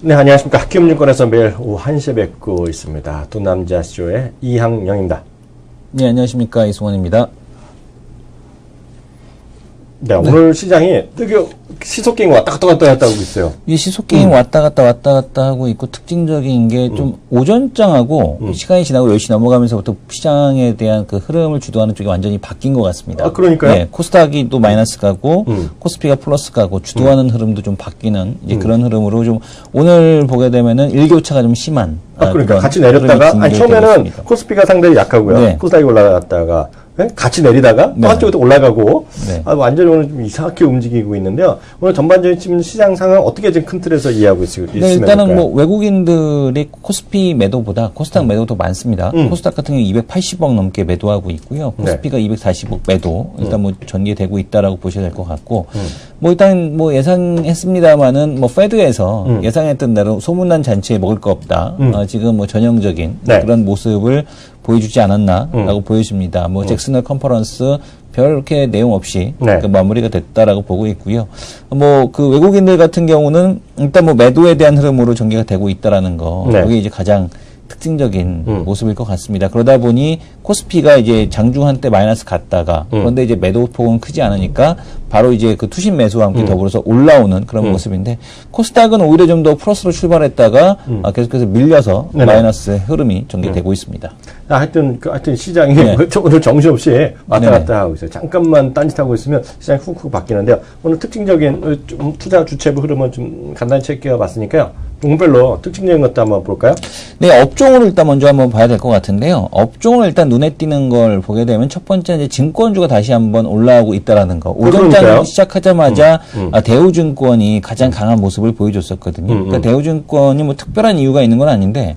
네, 안녕하십니까. 키움증권에서 매일 오후 1시에 뵙고 있습니다. 두 남자 쇼의 이항영입니다. 네, 안녕하십니까. 이승원입니다. 네, 오늘 시장이 되게 시속갱이 왔다 갔다 하고 있어요. 이 시속갱이 왔다 갔다 하고 있고, 특징적인 게 좀 오전장하고 시간이 지나고 10시 넘어가면서부터 시장에 대한 그 흐름을 주도하는 쪽이 완전히 바뀐 것 같습니다. 아, 그러니까요? 네, 코스닥이 또 마이너스 가고, 코스피가 플러스 가고, 주도하는 흐름도 좀 바뀌는 이제 그런 흐름으로 좀 오늘 보게 되면은 일교차가 좀 심한. 그러니까 같이 내렸다가, 처음에는 있습니다. 코스피가 상당히 약하고요. 네. 코스닥이 올라갔다가, 네? 같이 내리다가 또 한쪽으로 올라가고 네. 완전히 오늘 좀 이상하게 움직이고 있는데요. 오늘 전반적인 시장 상황 어떻게 지금 큰 틀에서 이해하고 있으면 네, 일단은 뭐 외국인들이 코스피 매도보다 코스닥 매도 더 많습니다. 코스닥 같은 경우 280억 넘게 매도하고 있고요. 코스피가 240억 매도 일단 뭐 전개되고 있다라고 보셔야 될 것 같고 뭐 일단 뭐 예상했습니다만은 뭐 페드에서 예상했던 대로 소문난 잔치에 먹을 거 없다. 지금 뭐 전형적인 그런 모습을 보여주지 않았나라고 보여집니다. 뭐 잭슨홀 컨퍼런스 별렇게 내용 없이 그 마무리가 됐다라고 보고 있고요. 뭐 그 외국인들 같은 경우는 일단 뭐 매도에 대한 흐름으로 전개가 되고 있다라는 거, 그게 이제 가장 특징적인 모습일 것 같습니다. 그러다 보니 코스피가 이제 장중 한때 마이너스 갔다가 그런데 이제 매도 폭은 크지 않으니까 바로 이제 그 투신 매수와 함께 더불어서 올라오는 그런 모습인데 코스닥은 오히려 좀 더 플러스로 출발했다가 계속해서 밀려서 마이너스의 흐름이 전개되고 있습니다. 하여튼 시장이 오늘 정신없이 왔다 갔다 하고 있어요. 잠깐만 딴짓하고 있으면 시장이 훅훅 바뀌는데요. 오늘 특징적인 좀 투자 주체부 흐름은 좀 간단히 체크해봤으니까요. 종별로 특징적인 것도 한번 볼까요? 네, 업종을 일단 먼저 한번 봐야 될 것 같은데요. 업종을 일단 눈에 띄는 걸 보게 되면 첫 번째 이제 증권주가 다시 한번 올라오고 있다라는 거. 오전장 시작하자마자 대우증권이 가장 강한 모습을 보여줬었거든요. 그러니까 대우증권이 뭐 특별한 이유가 있는 건 아닌데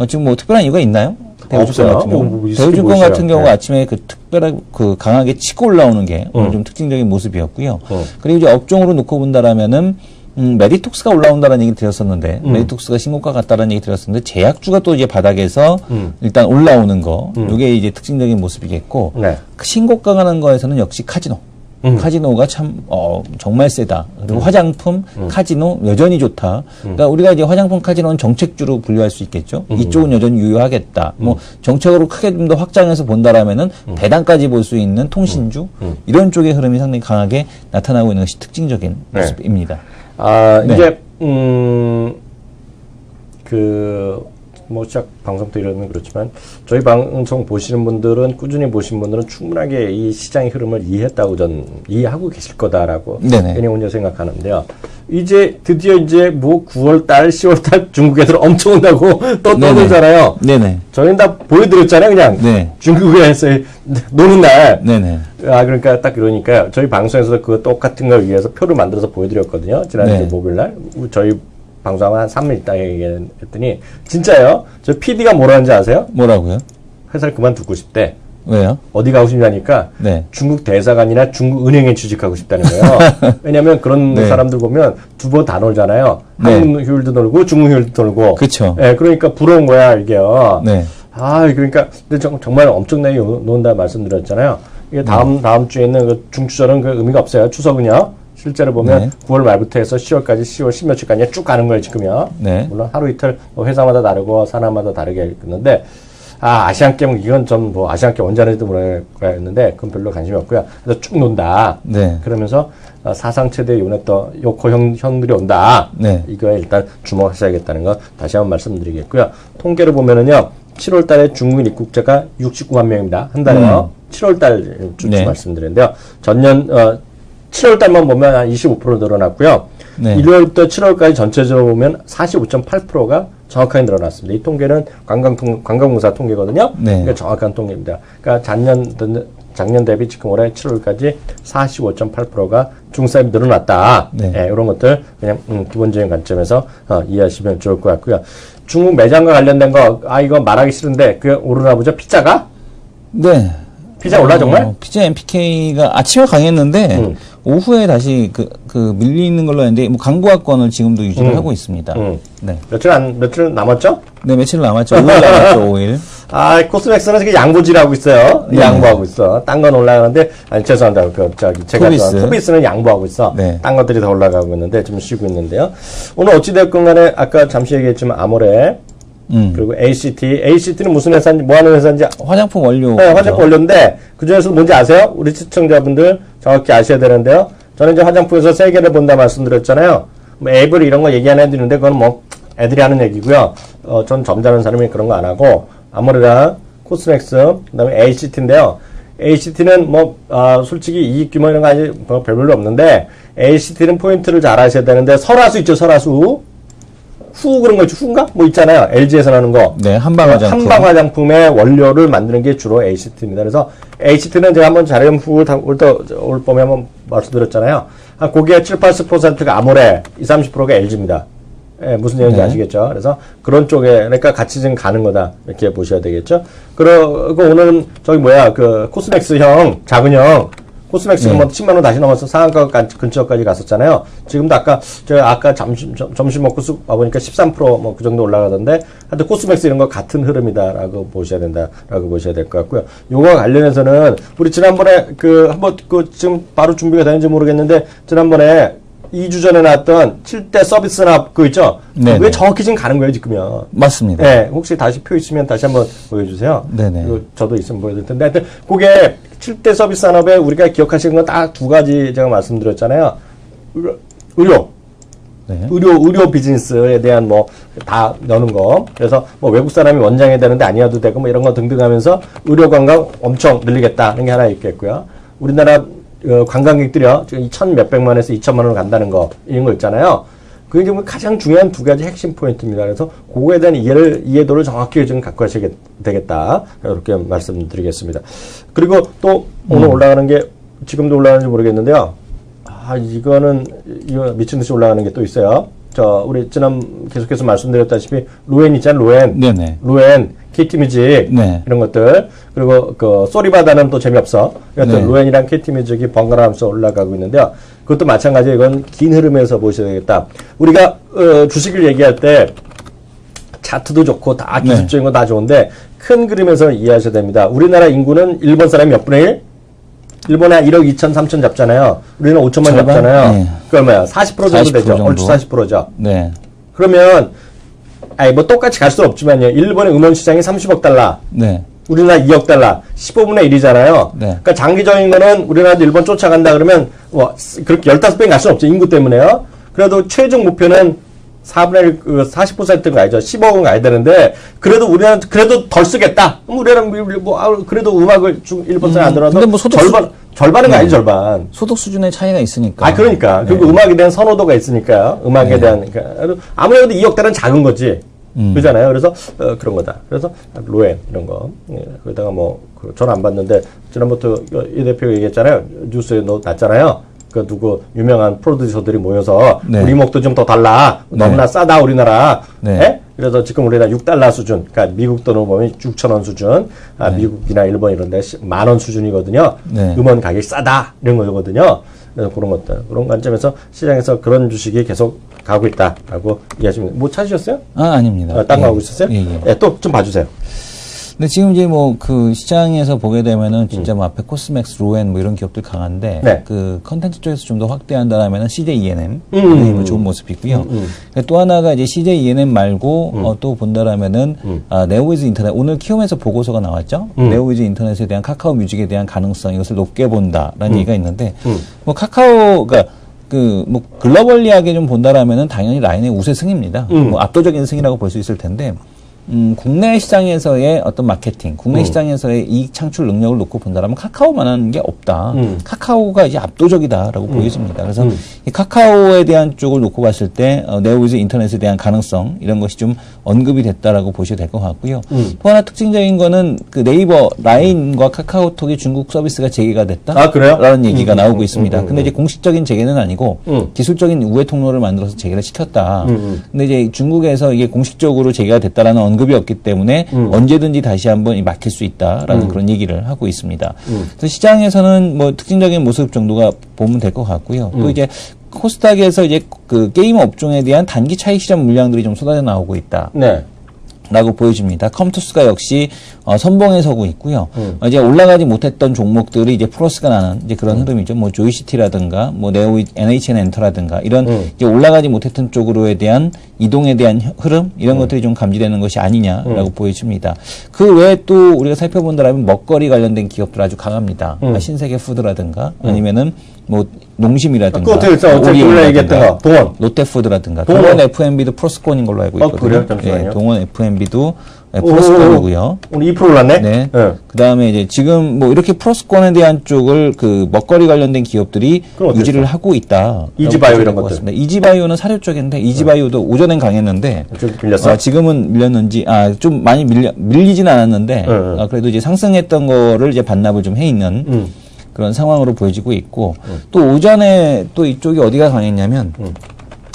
지금 뭐 특별한 이유가 있나요? 대우증권 같은 경우. 대우증권 같은 경우가 아침에 그 특별하게 그 강하게 치고 올라오는 게 오늘 좀 특징적인 모습이었고요. 그리고 이제 업종으로 놓고 본다라면은 메디톡스가 올라온다는 얘기 드렸었는데, 메디톡스가 신고가 같다는 얘기 드렸었는데, 제약주가 또 이제 바닥에서 일단 올라오는 거, 요게 이제 특징적인 모습이겠고, 그 신고가 가는 거에서는 역시 카지노. 카지노가 참, 정말 세다. 그리고 화장품, 카지노, 여전히 좋다. 그러니까 우리가 이제 화장품 카지노는 정책주로 분류할 수 있겠죠. 이쪽은 여전히 유효하겠다. 뭐, 정책으로 크게 좀 더 확장해서 본다라면은 배당까지 볼 수 있는 통신주, 이런 쪽의 흐름이 상당히 강하게 나타나고 있는 것이 특징적인 모습입니다. 이제, 시작 방송도 이러면 그렇지만, 저희 방송 보시는 분들은, 꾸준히 보신 분들은 충분하게 이 시장의 흐름을 이해했다고 이해하고 계실 거다라고, 괜히 혼자 생각하는데요. 이제, 드디어 이제 9월달, 10월달 중국 애들 엄청 온다고 떠들잖아요. 저희는 다 보여드렸잖아요, 그냥. 중국에서 노는 날. 그러니까 딱 그러니까요. 저희 방송에서도 그 똑같은 걸 위해서 표를 만들어서 보여드렸거든요. 지난주 목요일날. 저희 방송하면 한 3일 있다 얘기했더니, 진짜요? 저 PD가 뭐라는지 아세요? 뭐라고요? 회사를 그만두고 싶대. 왜요? 어디 가고 싶냐니까, 중국 대사관이나 중국 은행에 취직하고 싶다는 거예요. 왜냐면 그런 사람들 보면 두 번 다 놀잖아요. 한국 휴일도 놀고, 중국 휴일도 놀고. 그쵸. 그러니까 부러운 거야, 이게요. 그러니까, 근데 정말 엄청나게 논다 말씀드렸잖아요. 이게 다음 주에는 그 중추절은 그 의미가 없어요. 추석은요. 실제로 보면 9월 말부터 해서 10월까지 10월 10며칠까지 쭉 가는 거예요, 지금요. 물론 하루 이틀 회사마다 다르고 산하마다 다르게 했는데, 아시안게임, 이건 전 아시안게임 언제는지도 모르겠는데, 그건 별로 관심이 없고요. 그래서 쭉 논다. 그러면서 사상 최대 요코 형들이 온다. 이거에 일단 주목하셔야겠다는 거 다시 한번 말씀드리겠고요. 통계를 보면은요, 7월 달에 중국인 입국자가 69만 명입니다. 한 달에요. 7월 달 말씀드렸는데요. 전년, 7월 달만 보면 한 25% 늘어났고요. 1월부터 7월까지 전체적으로 보면 45.8%가 정확하게 늘어났습니다. 이 통계는 관광공사 통계거든요. 그러니까 정확한 통계입니다. 그러니까 작년 대비 지금 올해 7월까지 45.8%가 중국 사람이 늘어났다. 이런 것들 그냥 기본적인 관점에서 이해하시면 좋을 것 같고요. 중국 매장과 관련된 거, 이거 말하기 싫은데 그게 오르나 보죠? 피자가? 피자 올라 정말? 피자 MPK가 아침에 강했는데 오후에 다시 밀리는 걸로 했는데 뭐 강보합권을 지금도 유지를 하고 있습니다. 며칠 남았죠? 며칠 남았죠. 5일 남았죠, 5일. 코스맥스는 지금 양보질하고 있어요. 네. 양보하고 있어. 딴 건 올라가는데, 아니, 죄송합니다. 제가 토비스는 양보하고 있어. 네. 딴 것들이 더 올라가고 있는데, 좀 쉬고 있는데요. 오늘 어찌됐건 간에, 아까 잠시 얘기했지만, 아모레, 그리고 ACT는 무슨 회사인지, 뭐 하는 회사인지. 화장품 원료. 네, 화장품 원료인데, 그 중에서 뭔지 아세요? 우리 시청자분들 정확히 아셔야 되는데요. 저는 이제 화장품에서 세 개를 본다 말씀드렸잖아요. 뭐 앱을 이런 거 얘기 안 해드리는데, 그건 뭐, 애들이 하는 얘기고요. 전 점잖은 사람이 그런 거 안 하고, 아모레랑 코스맥스, 그 다음에 ACT인데요. ACT는 뭐, 솔직히 이익 규모 이런 거 아직 뭐 별로 없는데, ACT는 포인트를 잘 아셔야 되는데, 설화수 있죠, 설화수. 후 그런 거 있죠, 후인가? 뭐 있잖아요. LG에서 나는 거. 네, 한방 화장품. 한방 화장품의 원료를 만드는 게 주로 ACT입니다. 그래서 ACT는 제가 한번 자료형 후를 올 봄에 한번 말씀드렸잖아요. 고기의 7, 80%가 아모레, 20, 30%가 LG입니다. 예, 무슨 얘기인지 아시겠죠? 그래서 그런 쪽에, 그러니까 같이 지금 가는 거다. 이렇게 보셔야 되겠죠? 그리고 오늘은 코스맥스형, 작은 형, 코스맥스가 뭐 10만 원 다시 넘어서 상한가 근처까지 갔었잖아요. 지금도 제가 점심 먹고 쑥 와보니까 13% 뭐 그 정도 올라가던데, 하여튼 코스맥스 이런 거 같은 흐름이다라고 보셔야 된다라고 보셔야 될 것 같고요. 요거와 관련해서는 우리 지난번에 지금 바로 준비가 되는지 모르겠는데, 지난번에 2주 전에 나왔던 7대 서비스나 그거 있죠? 왜 정확히 지금 가는 거예요, 지금요? 맞습니다. 네, 혹시 다시 표 있으면 다시 한번 보여주세요. 네네. 저도 있으면 보여드릴 텐데, 하여튼, 그게 7대 서비스 산업에 우리가 기억하시는 건 딱 두 가지 제가 말씀드렸잖아요. 의료. 네. 의료 비즈니스에 대한 다 넣는 거. 그래서 외국 사람이 원장이 되는데 아니어도 되고 이런 거 등등 하면서 의료 관광 엄청 늘리겠다. 이런 게 하나 있겠고요. 우리나라 관광객들이요, 지금 2천 몇백만에서 2천만 원을 간다는 거, 이런 거 있잖아요. 그게 지금 가장 중요한 두 가지 핵심 포인트입니다. 그래서 그거에 대한 이해도를 정확히 좀 갖고 하셔야 되겠다. 이렇게 말씀드리겠습니다. 그리고 또 오늘 올라가는 게, 지금도 올라가는지 모르겠는데요. 이거 미친 듯이 올라가는 게 또 있어요. 우리 계속해서 말씀드렸다시피, 루엔 있잖아요, 루엔. 네네. 루엔, KT뮤직, 네. 이런 것들. 그리고 쏘리바다는 또 재미없어. 여튼 루엔이랑 KT뮤직이 번갈아가면서 올라가고 있는데요. 그것도 마찬가지예요. 이건 긴 흐름에서 보셔야 되겠다. 우리가 주식을 얘기할 때 차트도 좋고 다 기술적인 거 다 좋은데 큰 그림에서 이해하셔야 됩니다. 우리나라 인구는 일본 사람이 몇 분의 1? 일본에 1억 2천, 3천 잡잖아요. 우리는 5천만 잡잖아요. 네. 그 얼마야? 40% 정도 40% 되죠. 정도. 얼추 40%죠. 네. 그러면 똑같이 갈 수는 없지만요. 일본의 음원 시장이 30억 달러. 네. 우리나라 2억 달러. 15분의 1이잖아요. 네. 그러니까 장기적인 거는 우리나라도 일본 쫓아간다 그러면 그렇게 15배 갈 수는 없죠. 인구 때문에요. 그래도 최종 목표는 4분의 1, 40%는 가야죠. 10억은 가야 되는데, 그래도 우리나라, 그래도 덜 쓰겠다. 우리나라, 그래도 음악을 일본 사람이 안 들어도. 근데 절반은 가야지, 절반. 소득 수준의 차이가 있으니까. 그러니까. 그리고 음악에 대한 선호도가 있으니까요. 음악에 대한, 아무래도 2억 달러는 작은 거지. 그잖아요. 그래서, 그런 거다. 그래서, 로엔, 이런 거. 거기다가 저는 안 봤는데, 지난번부터 이 대표가 얘기했잖아요. 뉴스에 났잖아요. 유명한 프로듀서들이 모여서, 우리 목도 좀 더 달라. 너무나 싸다, 우리나라. 네? 그래서 지금 우리나라 6달러 수준, 그러니까 미국 돈으로 보면 6,000원 수준, 미국이나 일본 이런 데 10,000원 수준이거든요. 음원 가격이 싸다. 이런 거거든요. 그래서 그런 것들. 그런 관점에서 시장에서 그런 주식이 계속 가고 있다라고 이해하시면, 찾으셨어요? 아닙니다. 딴 거 하고 있었어요? 또 좀 봐주세요. 근데 지금 이제 시장에서 보게 되면은 진짜 앞에 코스맥스, 루엔 이런 기업들 강한데 컨텐츠 쪽에서 좀 더 확대한다면은 CJ E&M 좋은 모습이고요. 또 하나가 이제 CJ E&M 말고 또 본다라면은 네오위즈 인터넷 오늘 키움에서 보고서가 나왔죠. 네오위즈 인터넷에 대한 카카오 뮤직에 대한 가능성 이것을 높게 본다라는 얘기가 있는데 카카오가 글로벌리하게 좀 본다라면은 당연히 라인의 우세승입니다. 압도적인 승이라고 볼 수 있을 텐데. 국내 시장에서의 어떤 마케팅, 국내 시장에서의 이익 창출 능력을 놓고 본다면 카카오만한 게 없다. 카카오가 이제 압도적이다라고 보여집니다. 그래서 이 카카오에 대한 쪽을 놓고 봤을 때 네오위즈 인터넷에 대한 가능성 이런 것이 좀 언급이 됐다라고 보셔도 될 것 같고요. 또 하나 특징적인 거는 네이버 라인과 카카오톡이 중국 서비스가 재개가 됐다. 그래요? 라는 얘기가 나오고 있습니다. 근데 이제 공식적인 재개는 아니고 기술적인 우회 통로를 만들어서 재개를 시켰다. 근데 이제 중국에서 이게 공식적으로 재개가 됐다라는 언급이 없기 때문에 언제든지 다시 한번 막힐 수 있다라는 그런 얘기를 하고 있습니다. 그래서 시장에서는 특징적인 모습 정도가 보면 될 것 같고요. 또 이제 코스닥에서 이제 게임 업종에 대한 단기 차익 시장 물량들이 좀 쏟아져 나오고 있다. 라고 보여집니다. 컴투스가 역시 선봉에 서고 있고요. 이제 올라가지 못했던 종목들이 이제 플러스가 나는 이제 그런 흐름이죠. 뭐 조이시티라든가 뭐 네오 NHN 엔터라든가 이런 이제 올라가지 못했던 쪽으로에 대한 이동에 대한 흐름 이런 것들이 좀 감지되는 것이 아니냐라고 보여집니다. 그 외에 또 우리가 살펴본다면 먹거리 관련된 기업들 아주 강합니다. 신세계 푸드라든가 아니면은 뭐 농심이라든가 오리온이라든가 얘기했던 거 동원 롯데푸드라든가 동원 F&B도 플러스권인 걸로 알고 있거든요. 그래요? 잠시만요. 네, 동원 F&B도 플러스권이고요. 오늘 2% 올랐네? 네. 그다음에 이제 지금 뭐 이렇게 플러스권에 대한 쪽을 그 먹거리 관련된 기업들이 유지를 하고 있다. 이지바이오 이런 것들. 이지바이오는 사료 쪽인데 이지바이오도 오전엔 강했는데 좀 밀렸어? 지금은 밀렸는지 좀 많이 밀리지는 않았는데 그래도 이제 상승했던 거를 이제 반납을 좀 해 있는 그런 상황으로 보여지고 있고 또 오전에 또 이쪽이 어디가 강했냐면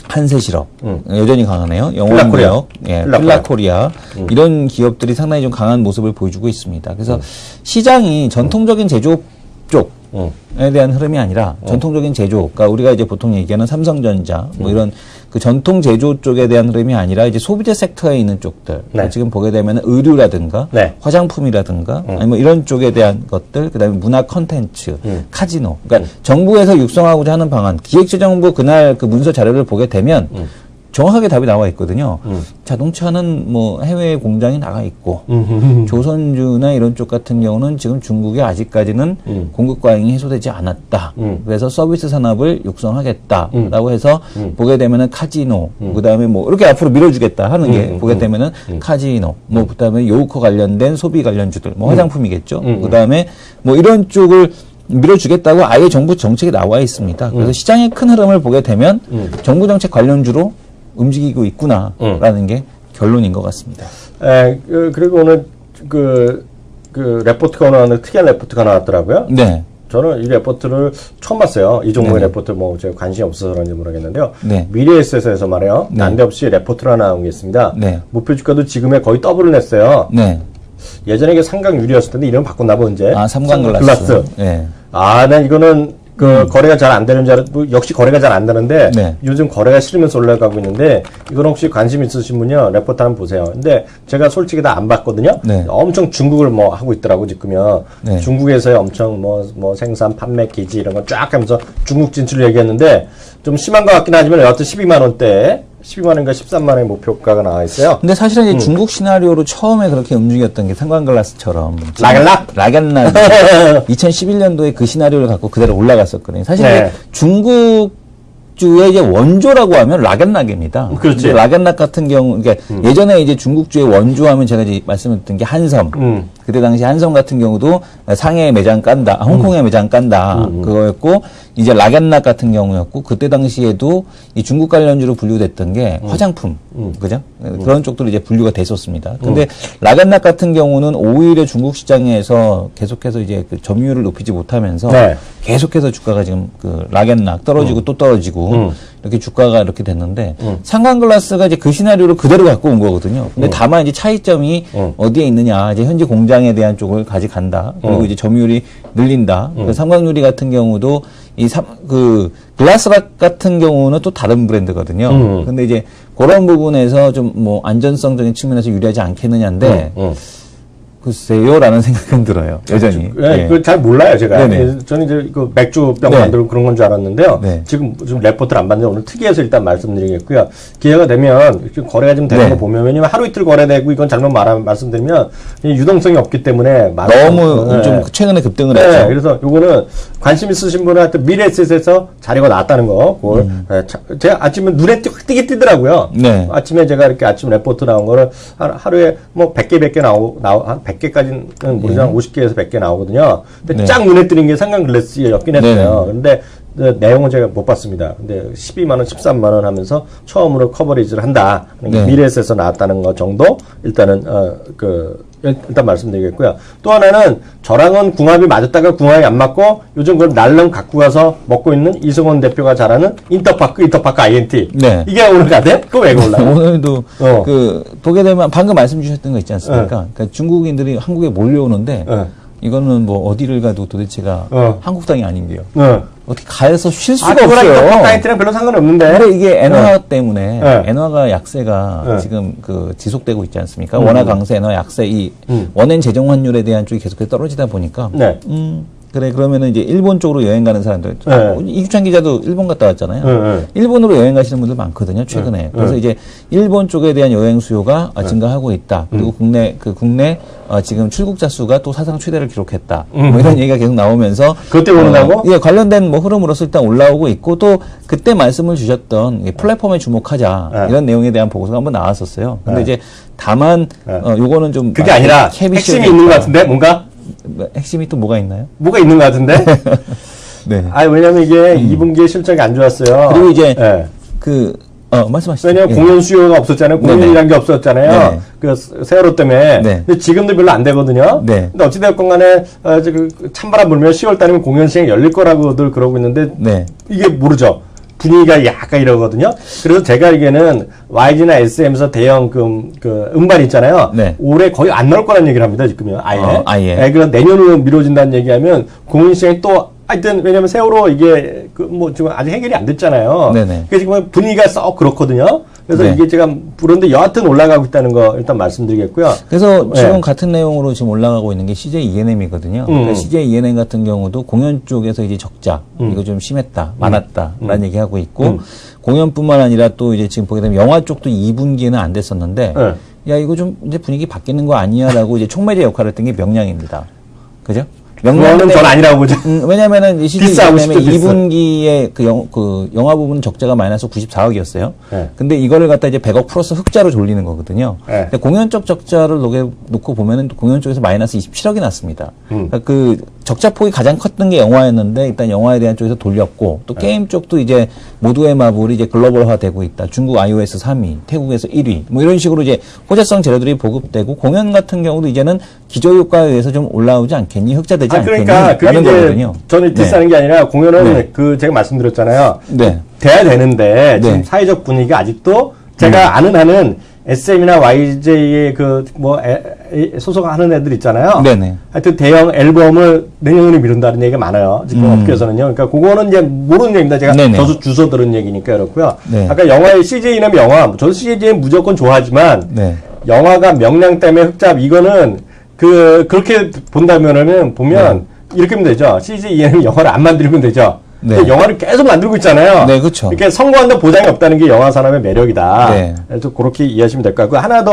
한세실업 여전히 강하네요. 영원무역, 필라코리아 이런 기업들이 상당히 좀 강한 모습을 보여주고 있습니다. 그래서 시장이 전통적인 제조업 쪽에 대한 흐름이 아니라 전통적인 제조, 그러니까 우리가 이제 보통 얘기하는 삼성전자 뭐 이런 그 전통 제조 쪽에 대한 흐름이 아니라 이제 소비재 섹터에 있는 쪽들 지금 보게 되면 의류라든가 화장품이라든가 아니면 이런 쪽에 대한 것들 그다음에 문화 콘텐츠, 카지노, 그러니까 정부에서 육성하고자 하는 방안, 기획재정부 그날 그 문서 자료를 보게 되면 정확하게 답이 나와 있거든요. 자동차는 뭐 해외 공장이 나가 있고 조선주나 이런 쪽 같은 경우는 지금 중국에 아직까지는 공급 과잉이 해소되지 않았다. 그래서 서비스 산업을 육성하겠다라고 해서 보게 되면은 카지노, 그다음에 뭐 이렇게 앞으로 밀어주겠다 하는 게 보게 되면은 카지노, 뭐 그다음에 요우커 관련된 소비 관련주들, 뭐 화장품이겠죠. 그다음에 뭐 이런 쪽을 밀어주겠다고 아예 정부 정책이 나와 있습니다. 그래서 시장의 큰 흐름을 보게 되면 정부 정책 관련주로 움직이고 있구나라는 게 결론인 것 같습니다. 그리고 오늘 그 레포트가 오늘 특이한 레포트가 나왔더라고요. 네. 저는 이 레포트를 처음 봤어요. 이 종목의 레포트 뭐 제가 관심이 없어서 그런지 모르겠는데요. 미래에셋에서 말이에요. 난데없이 레포트가 나온 게 있습니다. 목표 주가도 지금의 거의 더블을 냈어요. 예전에 이게 삼강유리였을 텐데 이름 바꿨나 봐 이제. 삼강글라스. 난 이거는 거래가 잘 안 되는 줄 알았고, 역시 거래가 잘 안 되는데, 요즘 거래가 싫으면서 올라가고 있는데, 이건 혹시 관심 있으신 분이요, 레포트 한번 보세요. 근데 제가 솔직히 다 안 봤거든요? 엄청 중국을 뭐 하고 있더라고, 지금요. 중국에서의 엄청 뭐 생산, 판매, 기지 이런 거 쫙 하면서 중국 진출을 얘기했는데, 좀 심한 것 같긴 하지만 여하튼 12만원대, 12만원인가 13만원의 목표가가 나와 있어요. 근데 사실은 이제 중국 시나리오로 처음에 그렇게 움직였던 게 삼광글라스처럼. 라겐락? 2011년도에 그 시나리오를 갖고 그대로 올라갔었거든요. 사실 중국주의 이제 원조라고 하면 락앤락입니다. 그렇지. 락앤락 같은 경우, 그러니까 예전에 이제 중국주의 원조하면 제가 이제 말씀드렸던 게 한섬. 그때 당시 한섬 같은 경우도 상해에 매장 깐다, 홍콩에 매장 깐다. 그거였고, 이제 락앤락 같은 경우였고, 그때 당시에도 이 중국 관련주로 분류됐던 게 화장품. 그죠? 그런 쪽들로 이제 분류가 됐었습니다. 근데 락앤락 같은 경우는 오히려 중국 시장에서 계속해서 이제 그 점유율을 높이지 못하면서 계속해서 주가가 지금 그 락앤락 떨어지고 또 떨어지고 이렇게 주가가 이렇게 됐는데 삼광글라스가 이제 그 시나리오를 그대로 갖고 온 거거든요. 근데 다만 이제 차이점이 어디에 있느냐. 이제 현재 공장에 대한 쪽을 가져간다. 그리고 이제 점유율이 늘린다. 삼광유리 같은 경우도 글라스락 같은 경우는 또 다른 브랜드거든요. 근데 이제 그런 부분에서 좀 뭐 안전성적인 측면에서 유리하지 않겠느냐인데, 글쎄요라는 생각은 들어요. 여전히. 그걸 잘 몰라요, 제가. 저는 이제 그 맥주병 만들고 그런 건 줄 알았는데요. 지금 레포트를 안 봤는데 오늘 특이해서 일단 말씀드리겠고요. 기회가 되면 거래가 좀 되는 거 보면, 왜냐면 하루 이틀 거래되고 이건 잘못 말씀드리면 유동성이 없기 때문에 너무 좀 최근에 급등을 했죠. 그래서 요거는 관심 있으신 분한테 미래에셋에서 자료가 나왔다는 거, 그걸 제가 아침에 눈에 확 뜨더라고요. 아침에 제가 이렇게 아침 레포트 나온 거를 하루에 뭐 100개 한 100개까지는 모르지만 50개에서 100개 나오거든요. 근데 쫙 눈에 띄는 게 삼광글라스였긴 했어요. 근데 내용은 제가 못 봤습니다. 근데 12만원, 13만원 하면서 처음으로 커버리지를 한다. 미래에셋에서 나왔다는 거 정도 일단은 일단 말씀드리겠고요. 또 하나는 저랑은 궁합이 맞았다가 궁합이 안 맞고 요즘 그걸 날름 갖고 가서 먹고 있는 이승원 대표가 잘하는 인터파크 INT. 이게 오늘 가대? 그거 왜 올라요? 오늘도 보게 되면 방금 말씀 주셨던 거 있지 않습니까? 그러니까 중국인들이 한국에 몰려오는데 이거는 뭐 어디를 가도 도대체가 한국 땅이 아닌 게요. 어떻게 가서 쉴 수가 그거랑 없어요. 사이트랑 별로 상관이 없는데. 근데 이게 엔화 때문에 엔화가 약세가 지금 그 지속되고 있지 않습니까? 원화 강세, 엔화 약세 이 원엔 재정 환율에 대한 쪽이 계속해서 떨어지다 보니까 그래 그러면은 이제 일본 쪽으로 여행 가는 사람들 이규찬 기자도 일본 갔다 왔잖아요. 일본으로 여행 가시는 분들 많거든요 최근에. 그래서 이제 일본 쪽에 대한 여행 수요가 증가하고 있다. 그리고 국내 지금 출국자 수가 또 사상 최대를 기록했다. 뭐 이런 얘기가 계속 나오면서 그것 때문에 오른다고? 예, 관련된 뭐 흐름으로서 일단 올라오고 있고 또 그때 말씀을 주셨던 플랫폼에 주목하자 이런 내용에 대한 보고서가 한번 나왔었어요. 근데 이제 다만 요거는 좀 그게 아니라 핵심이 있는 것 같은데 뭔가? 핵심이 또 뭐가 있나요? 뭐가 있는 것 같은데? 네. 왜냐면 이게 2분기에 실적이 안 좋았어요. 그리고 이제 말씀하시죠. 왜냐면 공연 수요가 없었잖아요. 공연이란 게 없었잖아요. 네네. 그 세월호 때문에. 네. 근데 지금도 별로 안 되거든요. 네. 근데 어찌되었건 간에 찬바람 불면 10월 달이면 공연 시장이 열릴 거라고들 그러고 있는데 이게 모르죠. 분위기가 약간 이러거든요. 그래서 제가 알기에는 YG나 SM에서 대형 음반 있잖아요. 올해 거의 안 나올 거라는 얘기를 합니다. 지금요. 아예. 그래서 내년으로 미뤄진다는 얘기하면 공연 시장이 또 하여튼 왜냐면 세월호 이게 지금 아직 해결이 안 됐잖아요. 그래서 지금 분위기가 썩 그렇거든요. 그래서 이게 제가 그런데 여하튼 올라가고 있다는 거 일단 말씀드리겠고요. 그래서 지금 같은 내용으로 지금 올라가고 있는 게 CJ ENM이거든요. 그러니까 CJ ENM 같은 경우도 공연 쪽에서 이제 적자 이거 좀 심했다, 많았다라는 얘기하고 있고 공연뿐만 아니라 또 이제 지금 보게 되면 영화 쪽도 2분기에는 안 됐었는데 야 이거 좀 이제 분위기 바뀌는 거 아니야라고 이제 촉매제 역할을 했던 게 명량입니다. 그죠? 명량은 전 아니라고 보죠. 왜냐면은 이 CJ ENM의 2분기에 그 영화 부분 적자가 마이너스 94억이었어요. 근데 이거를 갖다 이제 100억 플러스 흑자로 돌리는 거거든요. 근데 공연적 적자를 놓고 보면은 공연 쪽에서 마이너스 27억이 났습니다. 그러니까 그 적자 폭이 가장 컸던 게 영화였는데 일단 영화에 대한 쪽에서 돌렸고 또 게임 쪽도 이제 모두의 마블이 이제 글로벌화 되고 있다. 중국 iOS 3위, 태국에서 1위 뭐 이런 식으로 이제 호재성 재료들이 보급되고 공연 같은 경우도 이제는 기저효과에 의해서 좀 올라오지 않겠니? 흑자되지 않겠니? 그러니까 그게 이제 거거든요. 저는 디스하는 게 아니라 공연은 제가 말씀드렸잖아요. 돼야 되는데 지금 사회적 분위기가 아직도 제가 아는 한은 SM이나 YJ의 소속하는 애들 있잖아요. 하여튼 대형 앨범을 내년으로 미룬다는 얘기가 많아요. 지금 업계에서는요. 그러니까 그거는 이제 모르는 얘기입니다. 제가 저도 주워 들은 얘기니까 그렇고요. 아까 영화의 CJ는 저도 CJ는 무조건 좋아하지만 영화가 명량 때문에 흑자 이거는 그렇게 보면 이렇게 하면 되죠. CJ는 영화를 안 만들면 되죠. 영화를 계속 만들고 있잖아요. 그렇죠. 그러니까 성공한다 보장이 없다는 게 영화 산업의 매력이다. 그래서 그렇게 이해하시면 될 것 같고 하나 더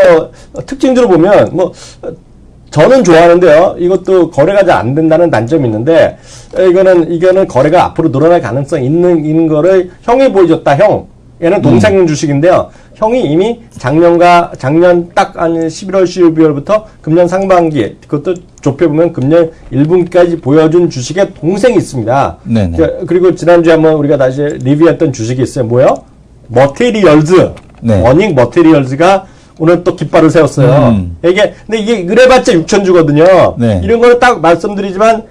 특징들을 보면 저는 좋아하는데요. 이것도 거래가 잘 안 된다는 단점이 있는데 이거는 거래가 앞으로 늘어날 가능성 있는 거를 형이 보여줬다. 얘는 동생 주식인데요. 형이 이미 작년 딱 한 11월, 12월부터 금년 상반기, 그것도 좁혀보면 금년 1분기까지 보여준 주식의 동생이 있습니다. 그리고 지난주에 한번 우리가 다시 리뷰했던 주식이 있어요. 뭐요? 머테리얼즈. 워닝 머테리얼즈가 오늘 또 깃발을 세웠어요. 근데 이게 그래봤자 6천주거든요. 이런 거는 딱 말씀드리지만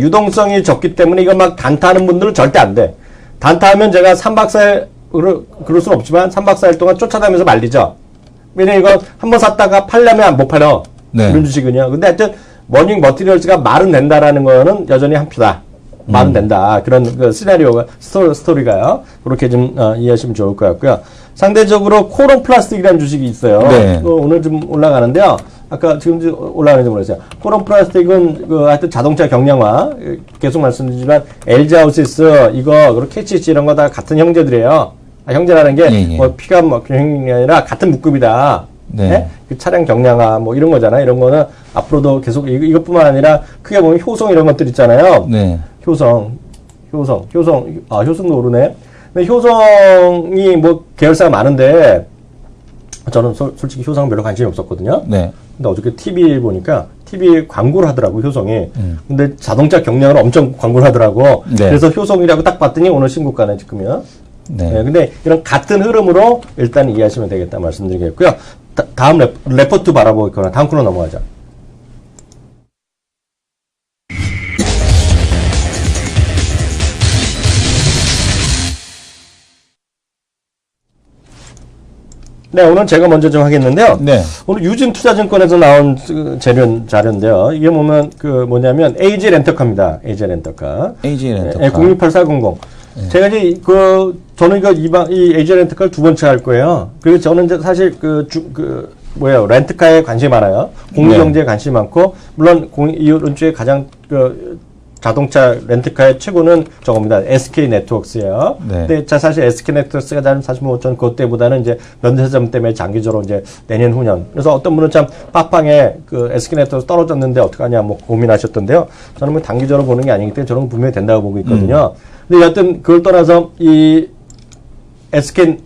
유동성이 적기 때문에 이거 막 단타하는 분들은 절대 안 돼. 단타하면 제가 3박 4일 그럴 수는 없지만 3박 4일 동안 쫓아다니면서 말리죠. 왜냐면 이거 한번 샀다가 팔려면 못 팔려. 이런 주식은요. 근데 하여튼 워닝 머티리얼즈가 말은 된다라는 거는 여전히 한 표다. 말은 된다. 그런 시나리오가 스토리가요. 그렇게 좀 이해하시면 좋을 것 같고요. 상대적으로 코론 플라스틱이라는 주식이 있어요. 오늘 좀 올라가는데요. 아까 지금 올라가는지 모르겠어요. 코론 플라스틱은 하여튼 자동차 경량화 계속 말씀드리지만 LG하우시스 그리고 KCC 이런 거 다 같은 형제들이에요. 형제라는 게 피가 형이 아니라 같은 묶음이다. 그 차량 경량화 이런 거잖아요. 이런 거는 앞으로도 계속 이것뿐만 아니라 크게 보면 효성 이런 것들 있잖아요. 효성도 오르네. 근데 효성이 계열사가 많은데 저는 솔직히 효성은 별로 관심이 없었거든요. 근데 어저께 TV 보니까 TV 광고를 하더라고 효성이. 근데 자동차 경량을 엄청 광고를 하더라고. 그래서 효성이라고 딱 봤더니 오늘 신고가네 지금요. 근데 이런 같은 흐름으로 일단 이해하시면 되겠다 말씀드리겠고요. 다음 레포트 바라보거나 다음 코너 넘어가죠. 네, 오늘 제가 먼저 좀 하겠는데요. 네. 오늘 유진투자증권에서 나온 자료인데요. 이게 보면 뭐냐면 AG 렌터카입니다. AG 렌터카. AG 렌터카. 네, 068400. 네. 제가 이제 저는 이 AG 렌터카를 두 번째 할 거예요. 그리고 저는 이제 사실 렌트카에 관심이 많아요. 공유경제에 관심이 많고, 물론 이런 쪽에 가장 자동차 렌트카의 최고는 저겁니다. SK 네트워크스예요. 네. 근데 사실 SK 네트워크스가 사실 전 그때보다는 이제 면세점 때문에 장기적으로 이제 내년 후년. 그래서 어떤 분은 참 빡빡에 SK 네트워크스 떨어졌는데 어떡하냐 고민하셨던데요. 저는 뭐 단기적으로 보는 게 아니기 때문에 저는 분명히 된다고 보고 있거든요. 근데 여하튼 그걸 떠나서 SK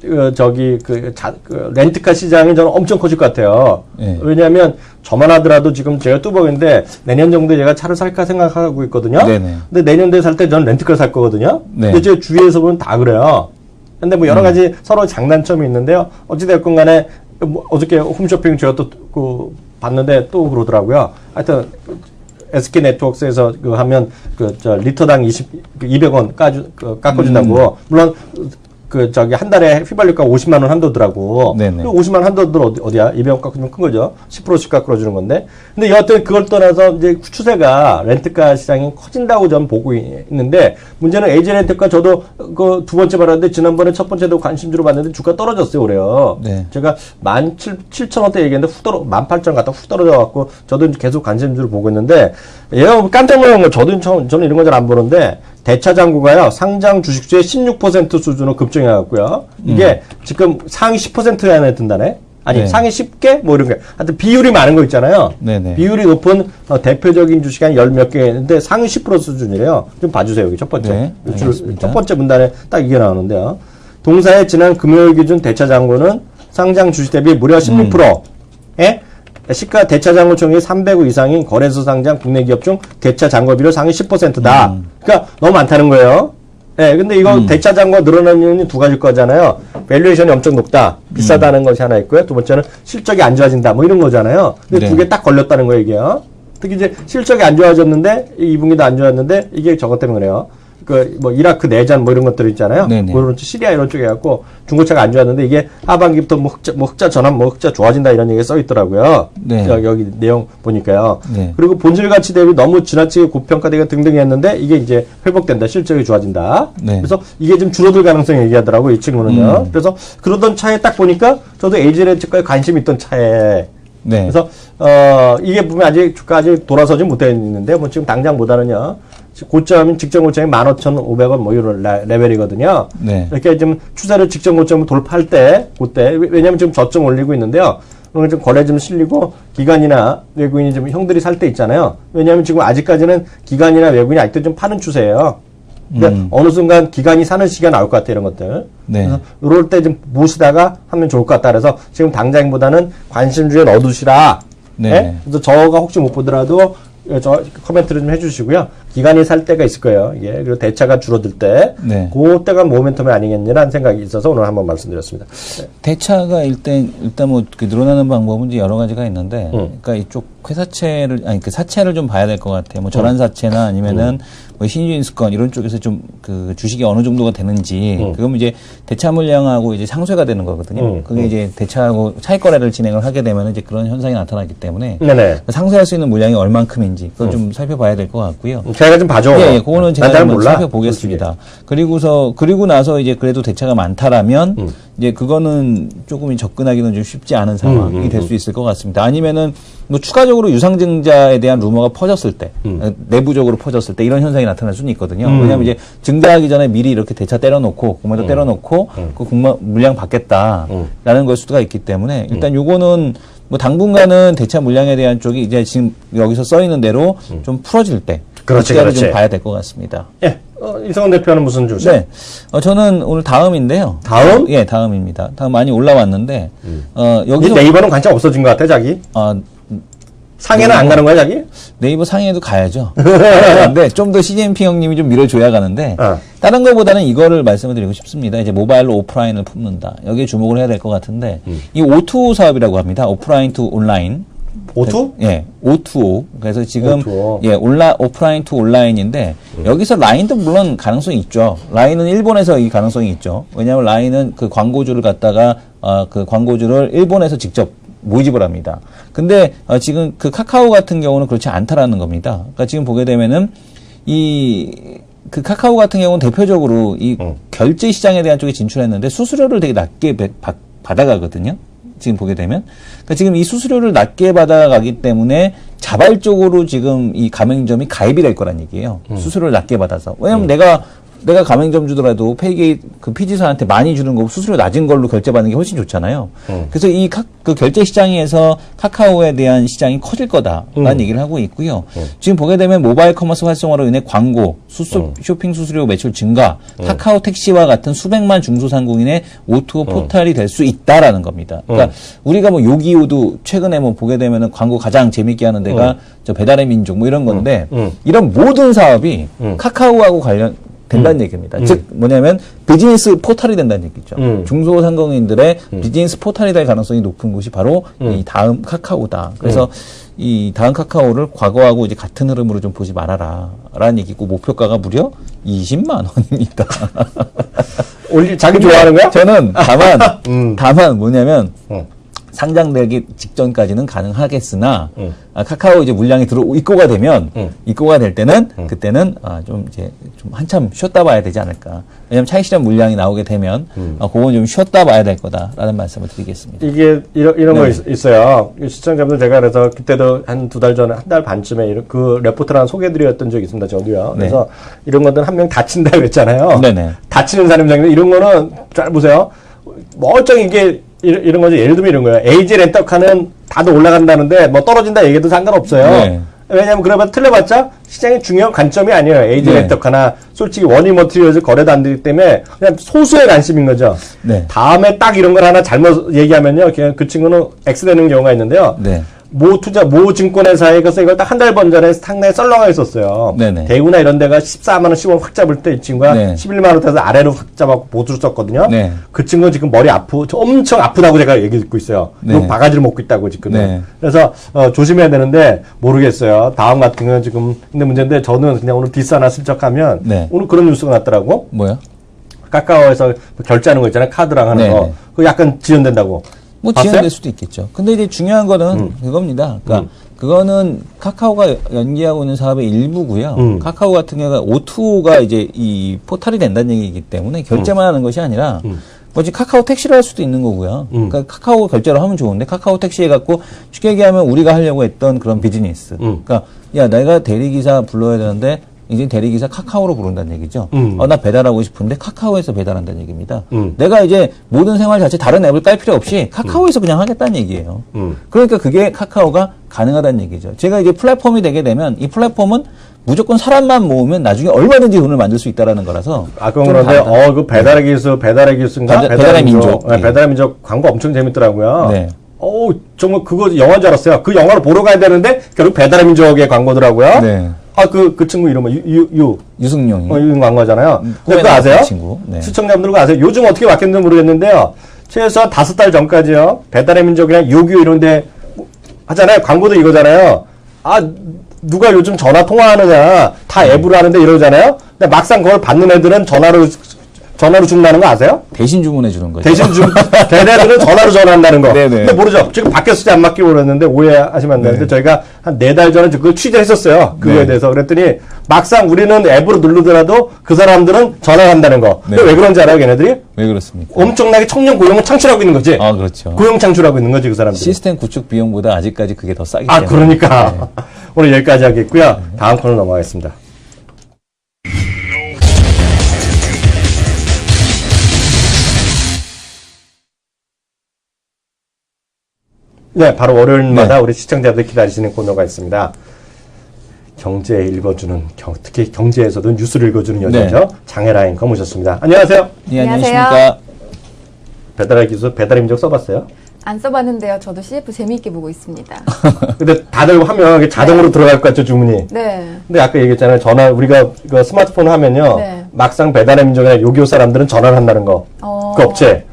렌트카 시장이 저는 엄청 커질 것 같아요. 네. 왜냐하면 저만 하더라도 지금 제가 뚜벅인데 내년 정도에 제가 차를 살까 생각하고 있거든요. 네네. 근데 내년도에 살 때 저는 렌트카를 살 거거든요. 네. 근데 제 주위에서 보면 다 그래요. 근데 뭐 여러 가지 서로 장단점이 있는데요. 어찌됐건 간에 어저께 홈쇼핑 제가 또 봤는데 또 그러더라고요. 하여튼 SK 네트워크스에서 하면 리터당 200원 깎아준다고. 물론 한 달에 휘발유가 50만 원 한도더라고. 네네. 50만 원 한도들 어디야? 200원 깎으면 큰 거죠. 10%씩 깎아주는 건데. 근데 여하튼 그걸 떠나서 이제 추세가 렌트카 시장이 커진다고 저는 보고 있는데, 문제는 AG 렌트카 저도 두 번째 받았는데, 지난번에 첫 번째도 관심주로 봤는데 주가 떨어졌어요, 그래요. 네. 제가 17,000원대 얘기했는데 18,000원 갔다 훅 떨어져갖고, 저도 계속 관심주로 보고 있는데, 얘가 깜짝 놀란 거, 저는 이런 거 잘 안 보는데, 대차장구가요, 상장 주식수의 16% 수준으로 급증해갖고요. 이게 지금 상위 10% 안에 든다네? 아니, 네. 상위 10개? 뭐 이런 게. 하여튼 비율이 많은 거 있잖아요. 네네. 비율이 높은 대표적인 주식이 한 10몇 개 있는데 상위 10% 수준이래요. 좀 봐주세요, 여기 첫 번째. 네, 첫 번째 문단에 딱 이게 나오는데요. 동사의 지난 금요일 기준 대차장구는 상장 주식 대비 무려 16%에 시가 대차장구 총액 300억 이상인 거래소 상장 국내 기업 중 대차장구 비율 상위 10%다. 그러니까 너무 많다는 거예요. 네, 근데 이거 대차장구가 늘어나는 이유는 두 가지일 거잖아요. 밸류에이션이 엄청 높다. 비싸다는 것이 하나 있고요. 두 번째는 실적이 안 좋아진다. 뭐 이런 거잖아요. 근데 네. 두 개 딱 걸렸다는 거예요, 이게요. 특히 이제 실적이 안 좋아졌는데, 2분기도 안 좋았는데, 이게 저것 때문에 그래요. 이라크 내전 뭐 이런 것들 있잖아요. 뭐 시리아 이런 쪽에 갖고 중고차가 안 좋았는데 이게 하반기부터 흑자 전환 흑자 좋아진다 이런 얘기가 써 있더라고요. 네. 여기 내용 보니까요. 네. 그리고 본질 가치 대비 너무 지나치게 고평가되고 등등 했는데 이게 이제 회복된다. 실적이 좋아진다. 네. 그래서 이게 좀 줄어들 가능성이 얘기하더라고요. 이 친구는요. 그래서 그러던 차에 딱 보니까 저도 에이지 렌트카에 관심 있던 차에 네. 그래서 이게 보면 아직 주가 아직 돌아서지 못했는데 뭐 지금 당장보다는요. 고점이 직전 고점이 15,500원 뭐 이런 레벨이거든요. 네. 이렇게 좀 추세를 직전 고점을 돌파할 때 그때 왜냐하면 지금 저점 올리고 있는데요. 그러면 좀 거래 좀 실리고 기관이나 외국인이 좀 형들이 살 때 있잖아요. 왜냐하면 지금 아직까지는 기관이나 외국인이 아직도 좀 파는 추세예요. 그러니까 어느 순간 기관이 사는 시기가 나올 것 같아 이런 것들. 네. 그래서 이럴 때 좀 보시다가 하면 좋을 것 같다. 그래서 지금 당장보다는 관심주에 넣어두시라. 네. 네? 그래서 저가 혹시 못 보더라도 저 코멘트를 좀 해주시고요. 기간이 살 때가 있을 거예요. 예. 그리고 대차가 줄어들 때, 네. 그때가 모멘텀이 아니겠냐는 생각이 있어서 오늘 한번 말씀드렸습니다. 네. 대차가 일단 뭐 늘어나는 방법은 이제 여러 가지가 있는데, 그러니까 이쪽 회사채를 그 사채를 좀 봐야 될 것 같아요. 뭐 전환사채나 아니면은 뭐 신유인수권 이런 쪽에서 좀 주식이 어느 정도가 되는지, 그러면 이제 대차 물량하고 이제 상쇄가 되는 거거든요. 그게 이제 대차하고 차익 거래를 진행을 하게 되면 이제 그런 현상이 나타나기 때문에 상쇄할 수 있는 물량이 얼만큼인지 그걸 좀 살펴봐야 될 것 같고요. 제가 좀 봐줘. 예, 그거는 제가 한번 살펴보겠습니다. 그리고 나서 이제 그래도 대차가 많다라면 이제 그거는 조금 접근하기는 좀 쉽지 않은 상황이 될 수 있을 것 같습니다. 아니면은 뭐 추가적으로 유상증자에 대한 루머가 퍼졌을 때, 내부적으로 퍼졌을 때 이런 현상이 나타날 수는 있거든요. 왜냐하면 이제 증자하기 전에 미리 이렇게 대차 때려놓고 공매도 때려놓고 그 물량 받겠다라는 걸 수가 있기 때문에 일단 요거는 뭐 당분간은 대차 물량에 대한 쪽이 이제 지금 여기서 써 있는 대로 좀 풀어질 때 그렇지. 좀 봐야 될 것 같습니다. 예. 이성원 대표는 무슨 주죠? 네. 저는 오늘 다음인데요. 다음? 예, 다음입니다. 다음 많이 올라왔는데, 여기서. 네이버는 관심 없어진 것 같아, 자기? 상해는 안 가는 거야, 자기? 네이버 상해도 가야죠. 근데 좀 더 CJMP 형님이 좀 밀어줘야 가는데, 다른 것보다는 이거를 말씀을 드리고 싶습니다. 이제 모바일로 오프라인을 품는다. 여기에 주목을 해야 될 것 같은데, 이 O2O 사업이라고 합니다. 오프라인 투 온라인. O2? 예, O2O. 그래서 지금 O2O. 예, 오프라인 투 온라인인데 여기서 라인도 물론 가능성이 있죠. 라인은 일본에서 이 가능성이 있죠. 왜냐하면 라인은 그 광고주를 갖다가 그 광고주를 일본에서 직접 모집을 합니다. 근데 지금 그 카카오 같은 경우는 그렇지 않다라는 겁니다. 그러니까 지금 보게 되면은 그 카카오 같은 경우는 대표적으로 이 결제 시장에 대한 쪽에 진출했는데 수수료를 되게 낮게 받아가거든요. 지금 보게 되면. 그러니까 지금 이 수수료를 낮게 받아가기 때문에 자발적으로 지금 이 가맹점이 가입이 될 거란 얘기예요. 수수료를 낮게 받아서. 왜냐면 내가 가맹점 주더라도 그 피지사한테 많이 주는 거 수수료 낮은 걸로 결제받는 게 훨씬 좋잖아요. 그래서 그 결제 시장에서 카카오에 대한 시장이 커질 거다라는 얘기를 하고 있고요. 지금 보게 되면 모바일 커머스 활성화로 인해 광고, 쇼핑 수수료 매출 증가, 카카오 택시와 같은 수백만 중소상공인의 O2O 포탈이 될 수 있다라는 겁니다. 그러니까 우리가 뭐 요기요도 최근에 뭐 보게 되면은 광고 가장 재밌게 하는 데가 저 배달의 민족 뭐 이런 건데 이런 모든 사업이 카카오하고 된다는 얘기입니다. 즉 뭐냐면 비즈니스 포털이 된다는 얘기죠. 중소상공인들의 비즈니스 포털이 될 가능성이 높은 곳이 바로 이 다음 카카오다. 그래서 이 다음 카카오를 과거하고 이제 같은 흐름으로 좀 보지 말아라라는 얘기고 목표가가 무려 20만 원입니다. 자기 좋아하는 거야? 저는 다만 뭐냐면 상장되기 직전까지는 가능하겠으나 카카오 이제 물량이 입고가 되면 입고가 될 때는 그때는 좀 이제 좀 한참 쉬었다 봐야 되지 않을까. 왜냐하면 차익 실현 물량이 나오게 되면 그건 좀 쉬었다 봐야 될 거다라는 말씀을 드리겠습니다. 이게 이런 거 있어요. 시청자분들 제가 그래서 그때도 한 2달 전에 한 달 반쯤에 그 레포트를 소개해드렸던 적이 있습니다. 저도요. 그래서 이런 것들은 한 명 다친다고 했잖아요. 네네. 다치는 사람 장면 이런 거는 잘 보세요. 멀쩡히 이게 이런 거죠. 예를 들면 이런 거예요. AG 렌터카는 다들 올라간다는데 뭐 떨어진다 얘기해도 상관없어요. 네. 왜냐하면 그러면 틀려봤자 시장의 중요한 관점이 아니에요. AG 렌터카나 솔직히 원이 머티리얼즈 거래도 안 되기 때문에 그냥 소수의 관심인 거죠. 네. 다음에 딱 이런 걸 하나 잘못 얘기하면요. 그냥 그 친구는 X 되는 경우가 있는데요. 네. 모 증권회사에 가서 이걸 딱 한 달 번 전에 상당히 썰렁하게 썼어요. 네네. 대구나 이런 데가 14만 원, 10원 확 잡을 때 이 친구가 11만 원에서 아래로 확 잡아갖고 보수를 썼거든요. 네. 그 친구는 지금 머리 엄청 아프다고 제가 얘기 듣고 있어요. 네. 바가지를 먹고 있다고 지금. 네. 그래서 조심해야 되는데 모르겠어요. 다음 같은 건 지금 근데 문제인데 저는 그냥 오늘 디스 하나 슬쩍 하면 오늘 그런 뉴스가 났더라고. 뭐야? 카카오에서 결제하는 거 있잖아요. 카드랑 하는 거. 그거 약간 지연된다고. 뭐 지연될 수도 있겠죠. 근데 이제 중요한 거는 그겁니다. 그러니까 그거는 카카오가 연기하고 있는 사업의 일부고요. 카카오 같은 경우가 O2O가 이제 이 포탈이 된다는 얘기이기 때문에 결제만 하는 것이 아니라 뭐 지금 카카오 택시를 할 수도 있는 거고요. 그러니까 카카오 결제를 하면 좋은데 카카오 택시 해갖고 쉽게 얘기하면 우리가 하려고 했던 그런 비즈니스. 그러니까 야 내가 대리기사 불러야 되는데 이제 대리기사 카카오로 부른다는 얘기죠. 나 배달하고 싶은데 카카오에서 배달한다는 얘기입니다. 내가 이제 모든 생활 자체 다른 앱을 깔 필요 없이 카카오에서 그냥 하겠다는 얘기예요. 그러니까 그게 카카오가 가능하다는 얘기죠. 제가 이제 플랫폼이 되게 되면 이 플랫폼은 무조건 사람만 모으면 나중에 얼마든지 돈을 만들 수 있다라는 거라서. 그런데 그 배달의 기수인가? 배달의 민족. 네, 배달의 민족 광고 엄청 재밌더라고요. 네. 정말 그거 영화인 줄 알았어요. 그 영화를 보러 가야 되는데 결국 배달의 민족의 광고더라고요. 네. 그 친구 이름은 유승용. 이런 광고잖아요. 그거 아세요? 친구. 네. 시청자분들과 아세요? 요즘 어떻게 바뀌었는지 모르겠는데요. 최소한 5달 전까지요. 배달의 민족이나 요기요 이런데 하잖아요. 광고도 이거잖아요. 누가 요즘 전화 통화하느냐. 다 앱으로 하는데 이러잖아요. 근데 막상 그걸 받는 애들은 전화로 주문하는 거 아세요? 대신 주문해 주는 거죠. 걔네들은 전화로 전화한다는 거. 네네. 근데 모르죠. 지금 바뀌었을지 안 바뀌고 그랬는데 오해하시면 안 되는데 저희가 한 4달 전에 그걸 취재했었어요. 그거에 대해서. 그랬더니 막상 우리는 앱으로 누르더라도 그 사람들은 전화한다는 거. 근데 왜 그런지 알아요, 걔네들이? 왜 그렇습니까? 엄청나게 청년 고용을 창출하고 있는 거지. 그렇죠. 고용 창출하고 있는 거지, 그 사람들이. 시스템 구축 비용보다 아직까지 그게 더 싸기 때문에. 그러니까. 네. 오늘 여기까지 하겠고요. 다음 코너 넘어가겠습니다. 네, 바로 월요일마다 우리 시청자들 기다리시는 코너가 있습니다. 경제 읽어주는, 특히 경제에서도 뉴스를 읽어주는 여자죠. 장혜라 앵커 모셨습니다. 안녕하세요. 네, 안녕하십니까. 배달의 기수, 배달의 민족 써봤어요? 안 써봤는데요. 저도 CF 재미있게 보고 있습니다. 근데 다들 하면 자동으로 들어갈 것 같죠, 주문이? 네. 근데 아까 얘기했잖아요. 우리가 그 스마트폰 하면요. 막상 배달의 민족이나 요기요 사람들은 전화를 한다는 거. 그 업체.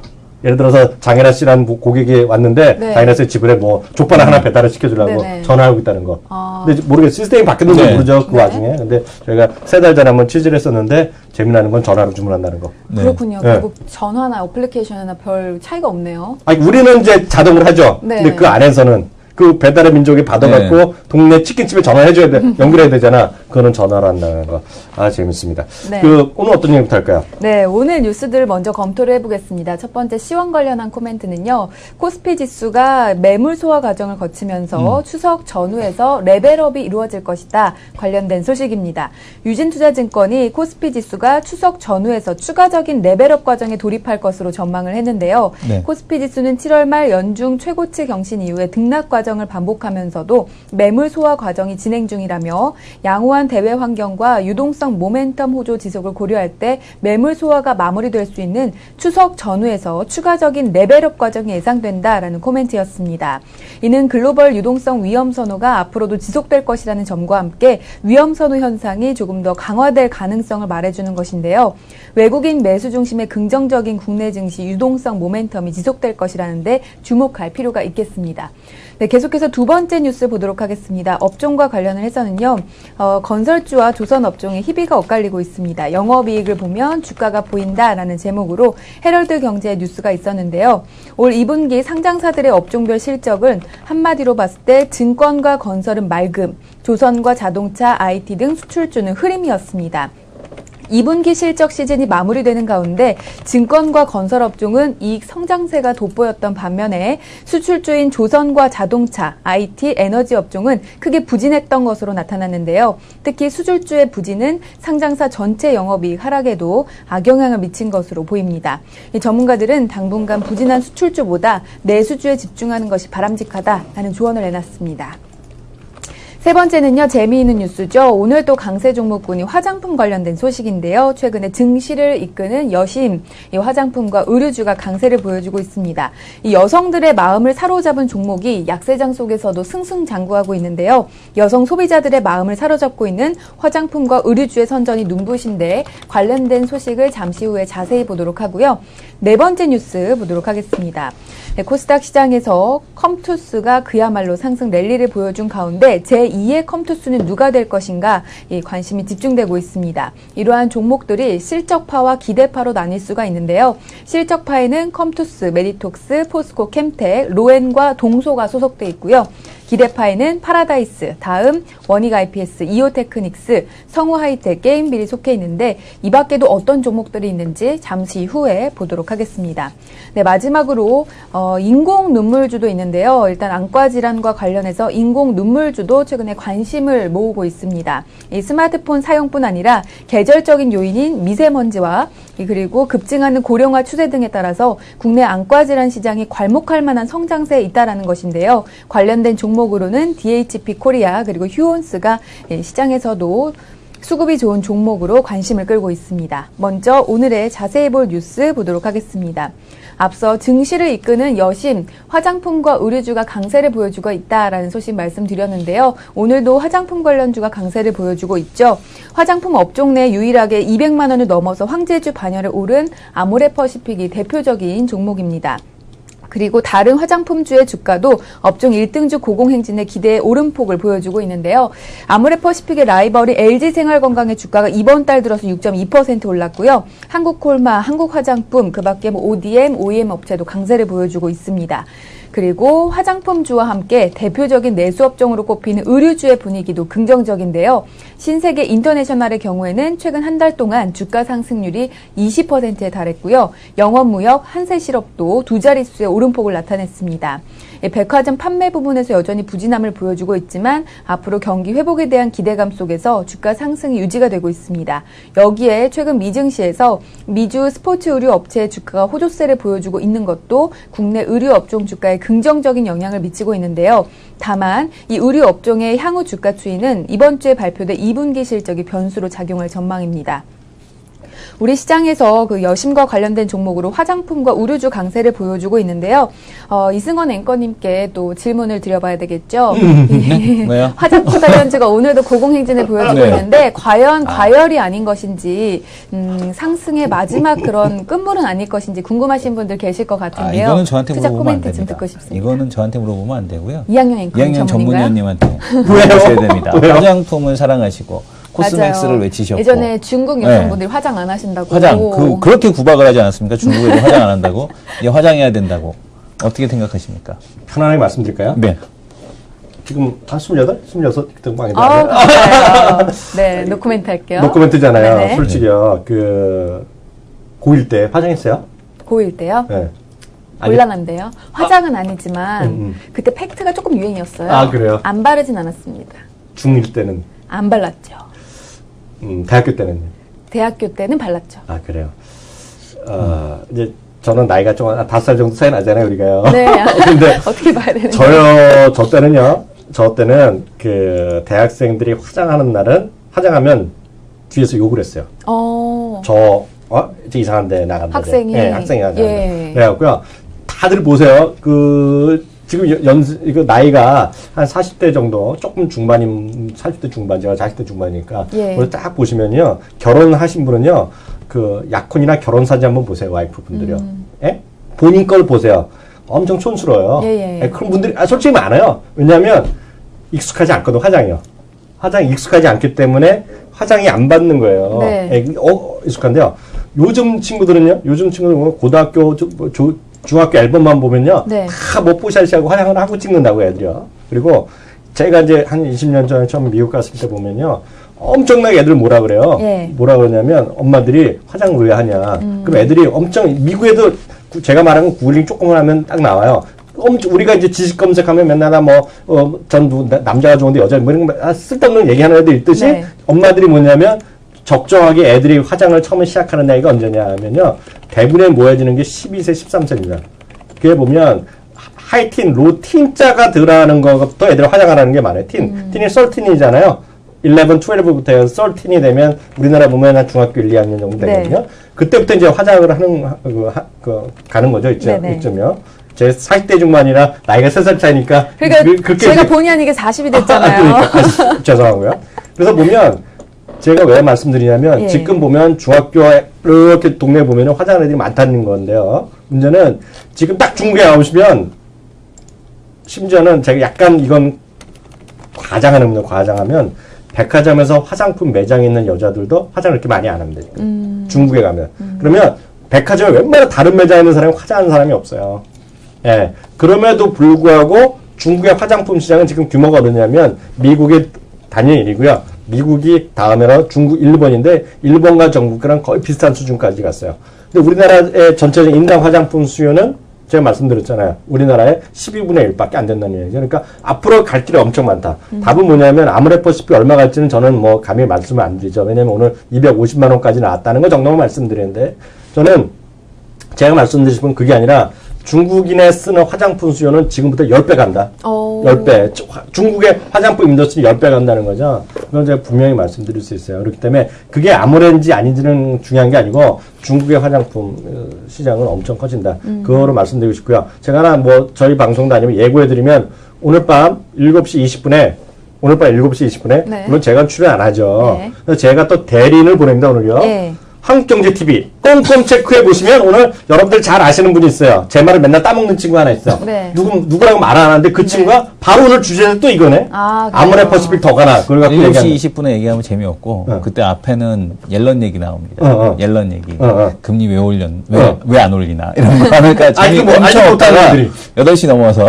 예를 들어서 장혜나 씨라는 고객이 왔는데 네. 장혜나 씨 집에 뭐 족발 하나 배달을 시켜주려고 네네. 전화하고 있다는 거. 근데 모르겠어요. 시스템이 바뀌었는지 네. 모르죠. 그 네. 와중에. 근데 저희가 3달 전에 한번 취재를 했었는데 재미나는 건 전화로 주문한다는 거. 네. 그렇군요. 네. 결국 전화나 어플리케이션이나 별 차이가 없네요. 아니, 우리는 이제 자동으로 하죠. 네. 근데 그 안에서는 그 배달의 민족이 받아갖고 네. 동네 치킨집에 전화해줘야 돼. 연결해야 되잖아. 그거는 전화로 한다는 거. 아, 재밌습니다. 네. 오늘 어떤 얘기부터 할까요? 네, 오늘 뉴스들 먼저 검토를 해보겠습니다. 첫 번째 시황 관련한 코멘트는요. 코스피 지수가 매물 소화 과정을 거치면서 추석 전후에서 레벨업이 이루어질 것이다. 관련된 소식입니다. 유진투자증권이 코스피 지수가 추석 전후에서 추가적인 레벨업 과정에 돌입할 것으로 전망을 했는데요. 네. 코스피 지수는 7월 말 연중 최고치 경신 이후에 등락 과정을 반복하면서도 매물 소화 과정이 진행 중이라며 양호한 대외 환경과 유동성 모멘텀 호조 지속을 고려할 때 매물 소화가 마무리될 수 있는 추석 전후에서 추가적인 레벨업 과정이 예상된다라는 코멘트였습니다. 이는 글로벌 유동성 위험 선호가 앞으로도 지속될 것이라는 점과 함께 위험 선호 현상이 조금 더 강화될 가능성을 말해주는 것인데요. 외국인 매수 중심의 긍정적인 국내 증시 유동성 모멘텀이 지속될 것이라는데 주목할 필요가 있겠습니다. 네, 계속해서 두 번째 뉴스 보도록 하겠습니다. 업종과 관련을 해서는요. 건설주와 조선업종의 희비가 엇갈리고 있습니다. 영업이익을 보면 주가가 보인다라는 제목으로 헤럴드 경제의 뉴스가 있었는데요. 올 2분기 상장사들의 업종별 실적은 한마디로 봤을 때 증권과 건설은 맑음, 조선과 자동차, IT 등 수출주는 흐림이었습니다. 2분기 실적 시즌이 마무리되는 가운데 증권과 건설업종은 이익 성장세가 돋보였던 반면에 수출주인 조선과 자동차, IT, 에너지 업종은 크게 부진했던 것으로 나타났는데요. 특히 수출주의 부진은 상장사 전체 영업이익 하락에도 악영향을 미친 것으로 보입니다. 이 전문가들은 당분간 부진한 수출주보다 내수주에 집중하는 것이 바람직하다라는 조언을 내놨습니다. 세 번째는요, 재미있는 뉴스죠. 오늘 또 강세 종목군이 화장품 관련된 소식인데요. 최근에 증시를 이끄는 여심, 이 화장품과 의류주가 강세를 보여주고 있습니다. 이 여성들의 마음을 사로잡은 종목이 약세장 속에서도 승승장구하고 있는데요. 여성 소비자들의 마음을 사로잡고 있는 화장품과 의류주의 선전이 눈부신데 관련된 소식을 잠시 후에 자세히 보도록 하고요. 네 번째 뉴스 보도록 하겠습니다. 네, 코스닥 시장에서 컴투스가 그야말로 상승 랠리를 보여준 가운데 제2의 컴투스는 누가 될 것인가 이 관심이 집중되고 있습니다. 이러한 종목들이 실적파와 기대파로 나뉠 수가 있는데요. 실적파에는 컴투스, 메디톡스, 포스코, 캠텍, 로엔과 동소가 소속돼 있고요. 기대파에는 파라다이스, 다음, 원익 IPS, 이오테크닉스, 성우하이텍, 게임빌이 속해 있는데 이 밖에도 어떤 종목들이 있는지 잠시 후에 보도록 하겠습니다. 네, 마지막으로 인공 눈물주도 있는데요. 일단 안과 질환과 관련해서 인공 눈물주도 최근에 관심을 모으고 있습니다. 이 스마트폰 사용뿐 아니라 계절적인 요인인 미세먼지와 그리고 급증하는 고령화 추세 등에 따라서 국내 안과 질환 시장이 괄목할 만한 성장세에 있다라는 것인데요. 관련된 종목으로는 DHP 코리아 그리고 휴온스가 시장에서도 수급이 좋은 종목으로 관심을 끌고 있습니다. 먼저 오늘의 자세히 볼 뉴스 보도록 하겠습니다. 앞서 증시를 이끄는 여심, 화장품과 의류주가 강세를 보여주고 있다라는 소식 말씀드렸는데요. 오늘도 화장품 관련주가 강세를 보여주고 있죠. 화장품 업종 내 유일하게 200만 원을 넘어서 황제주 반열에 오른 아모레퍼시픽이 대표적인 종목입니다. 그리고 다른 화장품주의 주가도 업종 1등주 고공행진의 기대의 오름폭을 보여주고 있는데요. 아모레퍼시픽의 라이벌이 LG생활건강의 주가가 이번 달 들어서 6.2% 올랐고요. 한국콜마, 한국화장품, 그밖에 ODM, OEM 업체도 강세를 보여주고 있습니다. 그리고 화장품주와 함께 대표적인 내수업종으로 꼽히는 의류주의 분위기도 긍정적인데요. 신세계 인터내셔널의 경우에는 최근 한 달 동안 주가 상승률이 20%에 달했고요. 영업무역, 한세실업도 두 자릿수의 오름폭을 나타냈습니다. 백화점 판매 부분에서 여전히 부진함을 보여주고 있지만 앞으로 경기 회복에 대한 기대감 속에서 주가 상승이 유지가 되고 있습니다. 여기에 최근 미증시에서 미주 스포츠 의류 업체의 주가가 호조세를 보여주고 있는 것도 국내 의류 업종 주가에 긍정적인 영향을 미치고 있는데요. 다만 이 의류 업종의 향후 주가 추이는 이번 주에 발표된 2분기 실적이 변수로 작용할 전망입니다. 우리 시장에서 그 여심과 관련된 종목으로 화장품과 의류주 강세를 보여주고 있는데요. 이승원 앵커님께 또 질문을 드려봐야 되겠죠. 왜요? 화장품 관련주가 오늘도 고공행진을 보여주고 있는데 과연 과열이 아닌 것인지 상승의 마지막 그런 끝물은 아닐 것인지 궁금하신 분들 계실 것 같은데요. 이거는 저한테 투자 물어보면 안 코멘트 좀 됩니다. 듣고 싶습니다. 이거는 저한테 물어보면 안 되고요. 이학년 앵커 2학년 전문위원님한테 왜요? 물어보셔야 됩니다. 왜요? 화장품을 사랑하시고 코스맥스를 맞아요. 외치셨고 예전에 중국 여성분들이 화장 안 하신다고. 화장 그렇게 구박을 하지 않았습니까? 중국에도 화장 안 한다고 이제 화장해야 된다고 어떻게 생각하십니까? 편안하게 말씀드릴까요? 네. 지금 한 28? 26 등방이다. 맞아요. 네, 노코멘트 할게요. 노코멘트잖아요. 네네. 솔직히요. 고1 때 화장했어요? 고1 때요? 네. 곤란한데요. 화장은 아니지만 그때 팩트가 조금 유행이었어요. 아, 그래요? 안 바르진 않았습니다. 중1 때는? 안 발랐죠. 대학교 때는요? 대학교 때는 발랐죠. 아, 그래요. 이제 저는 나이가 좀 5살 정도 차이 나잖아요, 우리가요. 네. 근데 어떻게 봐야 되는 저 때는 그 대학생들이 화장하는 날은 화장하면 뒤에서 욕을 했어요. 이제 이상한 데 나간다. 학생이? 네, 학생이 나간다. 예. 그래갖고요. 다들 보세요. 지금 이거 나이가 한 40대 정도, 조금 중반인, 40대 중반, 제가 40대 중반이니까. 예. 오늘 딱 보시면요. 결혼하신 분은요. 그 약혼이나 결혼사진 한번 보세요. 와이프 분들이요. 예? 본인 걸 보세요. 엄청 촌스러워요. 예. 그런 분들이 솔직히 많아요. 왜냐하면 익숙하지 않거든, 화장이요. 화장이 익숙하지 않기 때문에 화장이 안 받는 거예요. 네. 익숙한데요. 요즘 친구들은 고등학교, 중학교 앨범만 보면요. 네. 다 뽀샤시하고 화장을 하고 찍는다고 애들이요. 그리고 제가 이제 한 20년 전에 처음 미국 갔을 때 보면요. 엄청나게 애들 뭐라 그래요. 예. 뭐라 그러냐면 엄마들이 화장을 왜 하냐. 그럼 애들이 미국에도 제가 말하는 구글링 조금만 하면 딱 나와요. 우리가 이제 지식 검색하면 맨날 전부 남자가 좋은데 여자 뭐 이런 거 쓸데없는 얘기하는 애들 있듯이 네. 엄마들이 뭐냐면 적정하게 애들이 화장을 처음에 시작하는 나이가 언제냐 하면요. 대부분에 모여지는 게 12세, 13세입니다. 그게 보면 하이틴, 로틴 자가 들어가는 것부터 애들 화장하라는 게 많아요. 틴이 13이잖아요. 11, 12부터 해서 13이 되면 우리나라 보면 한 중학교 1, 2학년 정도 되거든요. 네. 그때부터 이제 화장을 가는 거죠. 이쯤요. 제 40대 중반이라 나이가 3살 차이니까. 그러니까 제가 본의 아니게 40이 됐잖아요. 그러니까. 죄송하고요. 그래서 보면 제가 왜 말씀드리냐면 지금 보면 중학교에 이렇게 동네에 보면 화장하는 애들이 많다는 건데요. 문제는 지금 딱 중국에 나오시면 심지어는 제가 약간 이건 과장하면 백화점에서 화장품 매장에 있는 여자들도 화장을 이렇게 많이 안 합니다. 중국에 가면. 그러면 백화점에 웬만한 다른 매장에 있는 사람이 화장하는 사람이 없어요. 예. 그럼에도 불구하고 중국의 화장품 시장은 지금 규모가 어느냐면 미국의 단일 1위고요. 미국이 다음에는 중국 1번인데 일본과 중국이랑 거의 비슷한 수준까지 갔어요. 근데 우리나라의 전체적인 인당 화장품 수요는 제가 말씀드렸잖아요. 우리나라의 12분의 1밖에 안 된다는 얘기죠. 그러니까 앞으로 갈 길이 엄청 많다. 답은 뭐냐면 아모레퍼시픽 얼마 갈지는 저는 뭐 감히 말씀을 안 드리죠. 왜냐면 오늘 250만 원까지 나왔다는 거 정도만 말씀드리는데 저는 제가 말씀드리신 건 그게 아니라 중국인의 쓰는 화장품 수요는 지금부터 10배 간다. 10배. 중국의 화장품 인더스트리 10배 간다는 거죠. 그건 제가 분명히 말씀드릴 수 있어요. 그렇기 때문에 그게 아무래인지 아닌지는 중요한 게 아니고 중국의 화장품 시장은 엄청 커진다. 그거로 말씀드리고 싶고요. 제가 하나 저희 방송도 아니면 예고해드리면 오늘 밤 7시 20분에 네. 물론 제가 출연 안 하죠. 네. 그래서 제가 또 대리인을 보냅니다, 오늘요. 네. 한국경제TV 꼼꼼 체크해 보시면 오늘 여러분들 잘 아시는 분이 있어요. 제 말을 맨날 따먹는 친구 하나 있어. 네. 누구라고 말 안 하는데 그 친구가 바로 오늘 주제는 또 이거네. 아모레퍼시픽 더 가나. 그걸 갖고 7시 20분에 얘기하면 재미없고 그때 앞에는 옐런 얘기 나옵니다. 옐런 얘기. 금리 왜 왜 안 올리나 이런 거 하니까 재미 엄청 없다가 8시 넘어서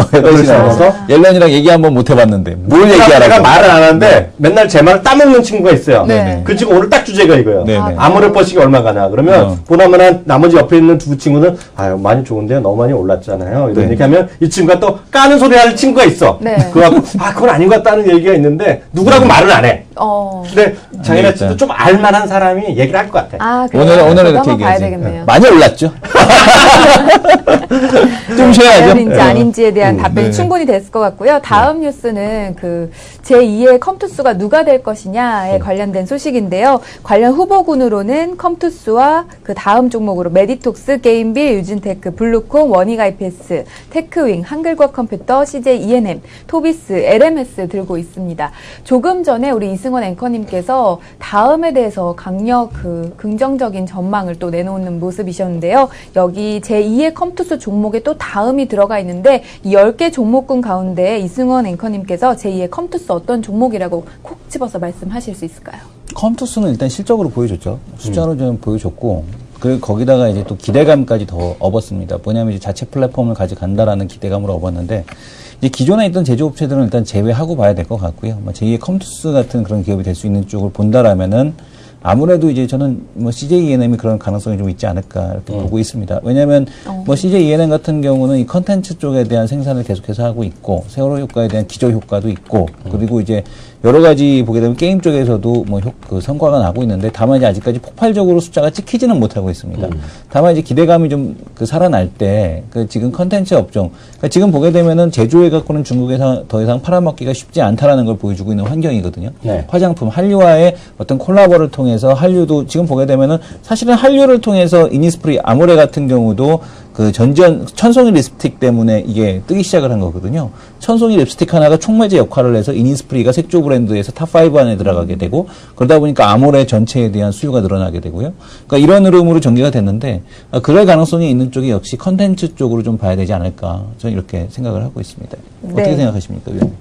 옐런이랑 얘기 한번 못 해봤는데 뭘 얘기하라고. 내가 말을 안 하는데 맨날 제 말을 따먹는 친구가 있어요. 네. 그 친구 오늘 딱 주제가 이거예요. 아모레퍼시픽 얼마 가나. 그러면 보나마나 나머지 옆에 있는 두 친구는 아유 많이 좋은데요. 너무 많이 올랐잖아요. 이런 얘기하면 이 친구가 또 까는 소리 하는 친구가 있어. 네. 그거 갖고 그건 아닌 것 같다는 얘기가 있는데 누구라고 말을 안 해. 근데 장인아 씨도 좀 알만한 사람이 얘기를 할 것 같아. 아, 오늘 이렇게 봐야 얘기하지. 되겠네요. 많이 올랐죠. 좀 쉬어야죠. 과연인지 아닌지에 대한 답변이 충분히 됐을 것 같고요. 다음 뉴스는 그 제2의 컴투스가 누가 될 것이냐에 관련된 소식인데요. 관련 후보군으로는 컴투스와 그 다음 종목으로 메디톡스, 게임빌, 유진테크, 블루콩, 원익IPS, 테크윙, 한글과 컴퓨터, CJ ENM, 토비스, LMS 들고 있습니다. 조금 전에 우리 이승원 앵커님께서 다음에 대해서 강력 긍정적인 전망을 또 내놓는 모습이셨는데요. 여기 제2의 컴투스 종목에 또 다음이 들어가 있는데 이 10개 종목군 가운데 이승원 앵커님께서 제2의 컴투스 어떤 종목이라고 콕 집어서 말씀하실 수 있을까요? 컴투스는 일단 실적으로 보여줬죠. 숫자로 좀 보여줬고, 그리고 거기다가 이제 또 기대감까지 더 업었습니다. 뭐냐면 이제 자체 플랫폼을 가져간다라는 기대감으로 업었는데, 이제 기존에 있던 제조업체들은 일단 제외하고 봐야 될 것 같고요. 제2의 컴투스 같은 그런 기업이 될 수 있는 쪽을 본다라면은 아무래도 이제 저는 CJ ENM이 그런 가능성이 좀 있지 않을까 이렇게 보고 있습니다. 왜냐하면 CJ ENM 같은 경우는 이 컨텐츠 쪽에 대한 생산을 계속해서 하고 있고 세월호 효과에 대한 기저 효과도 있고 그리고 이제 여러 가지 보게 되면 게임 쪽에서도 그 성과가 나고 있는데 다만 이제 아직까지 폭발적으로 숫자가 찍히지는 못하고 있습니다. 다만 이제 기대감이 좀 살아날 때 지금 컨텐츠 업종 그러니까 지금 보게 되면은 제조해 갖고는 중국에서 더 이상 팔아먹기가 쉽지 않다라는 걸 보여주고 있는 환경이거든요. 네. 화장품 한류와의 어떤 콜라보를 통해서 한류도 지금 보게 되면은 사실은 한류를 통해서 이니스프리 아모레 같은 경우도 그 천송이 립스틱 때문에 이게 뜨기 시작을 한 거거든요. 천송이 립스틱 하나가 촉매제 역할을 해서 이니스프리가 색조 브랜드에서 탑5 안에 들어가게 되고 그러다 보니까 아모레 전체에 대한 수요가 늘어나게 되고요. 그러니까 이런 흐름으로 전개가 됐는데 그럴 가능성이 있는 쪽이 역시 컨텐츠 쪽으로 좀 봐야 되지 않을까 저는 이렇게 생각을 하고 있습니다. 네. 어떻게 생각하십니까, 위원님?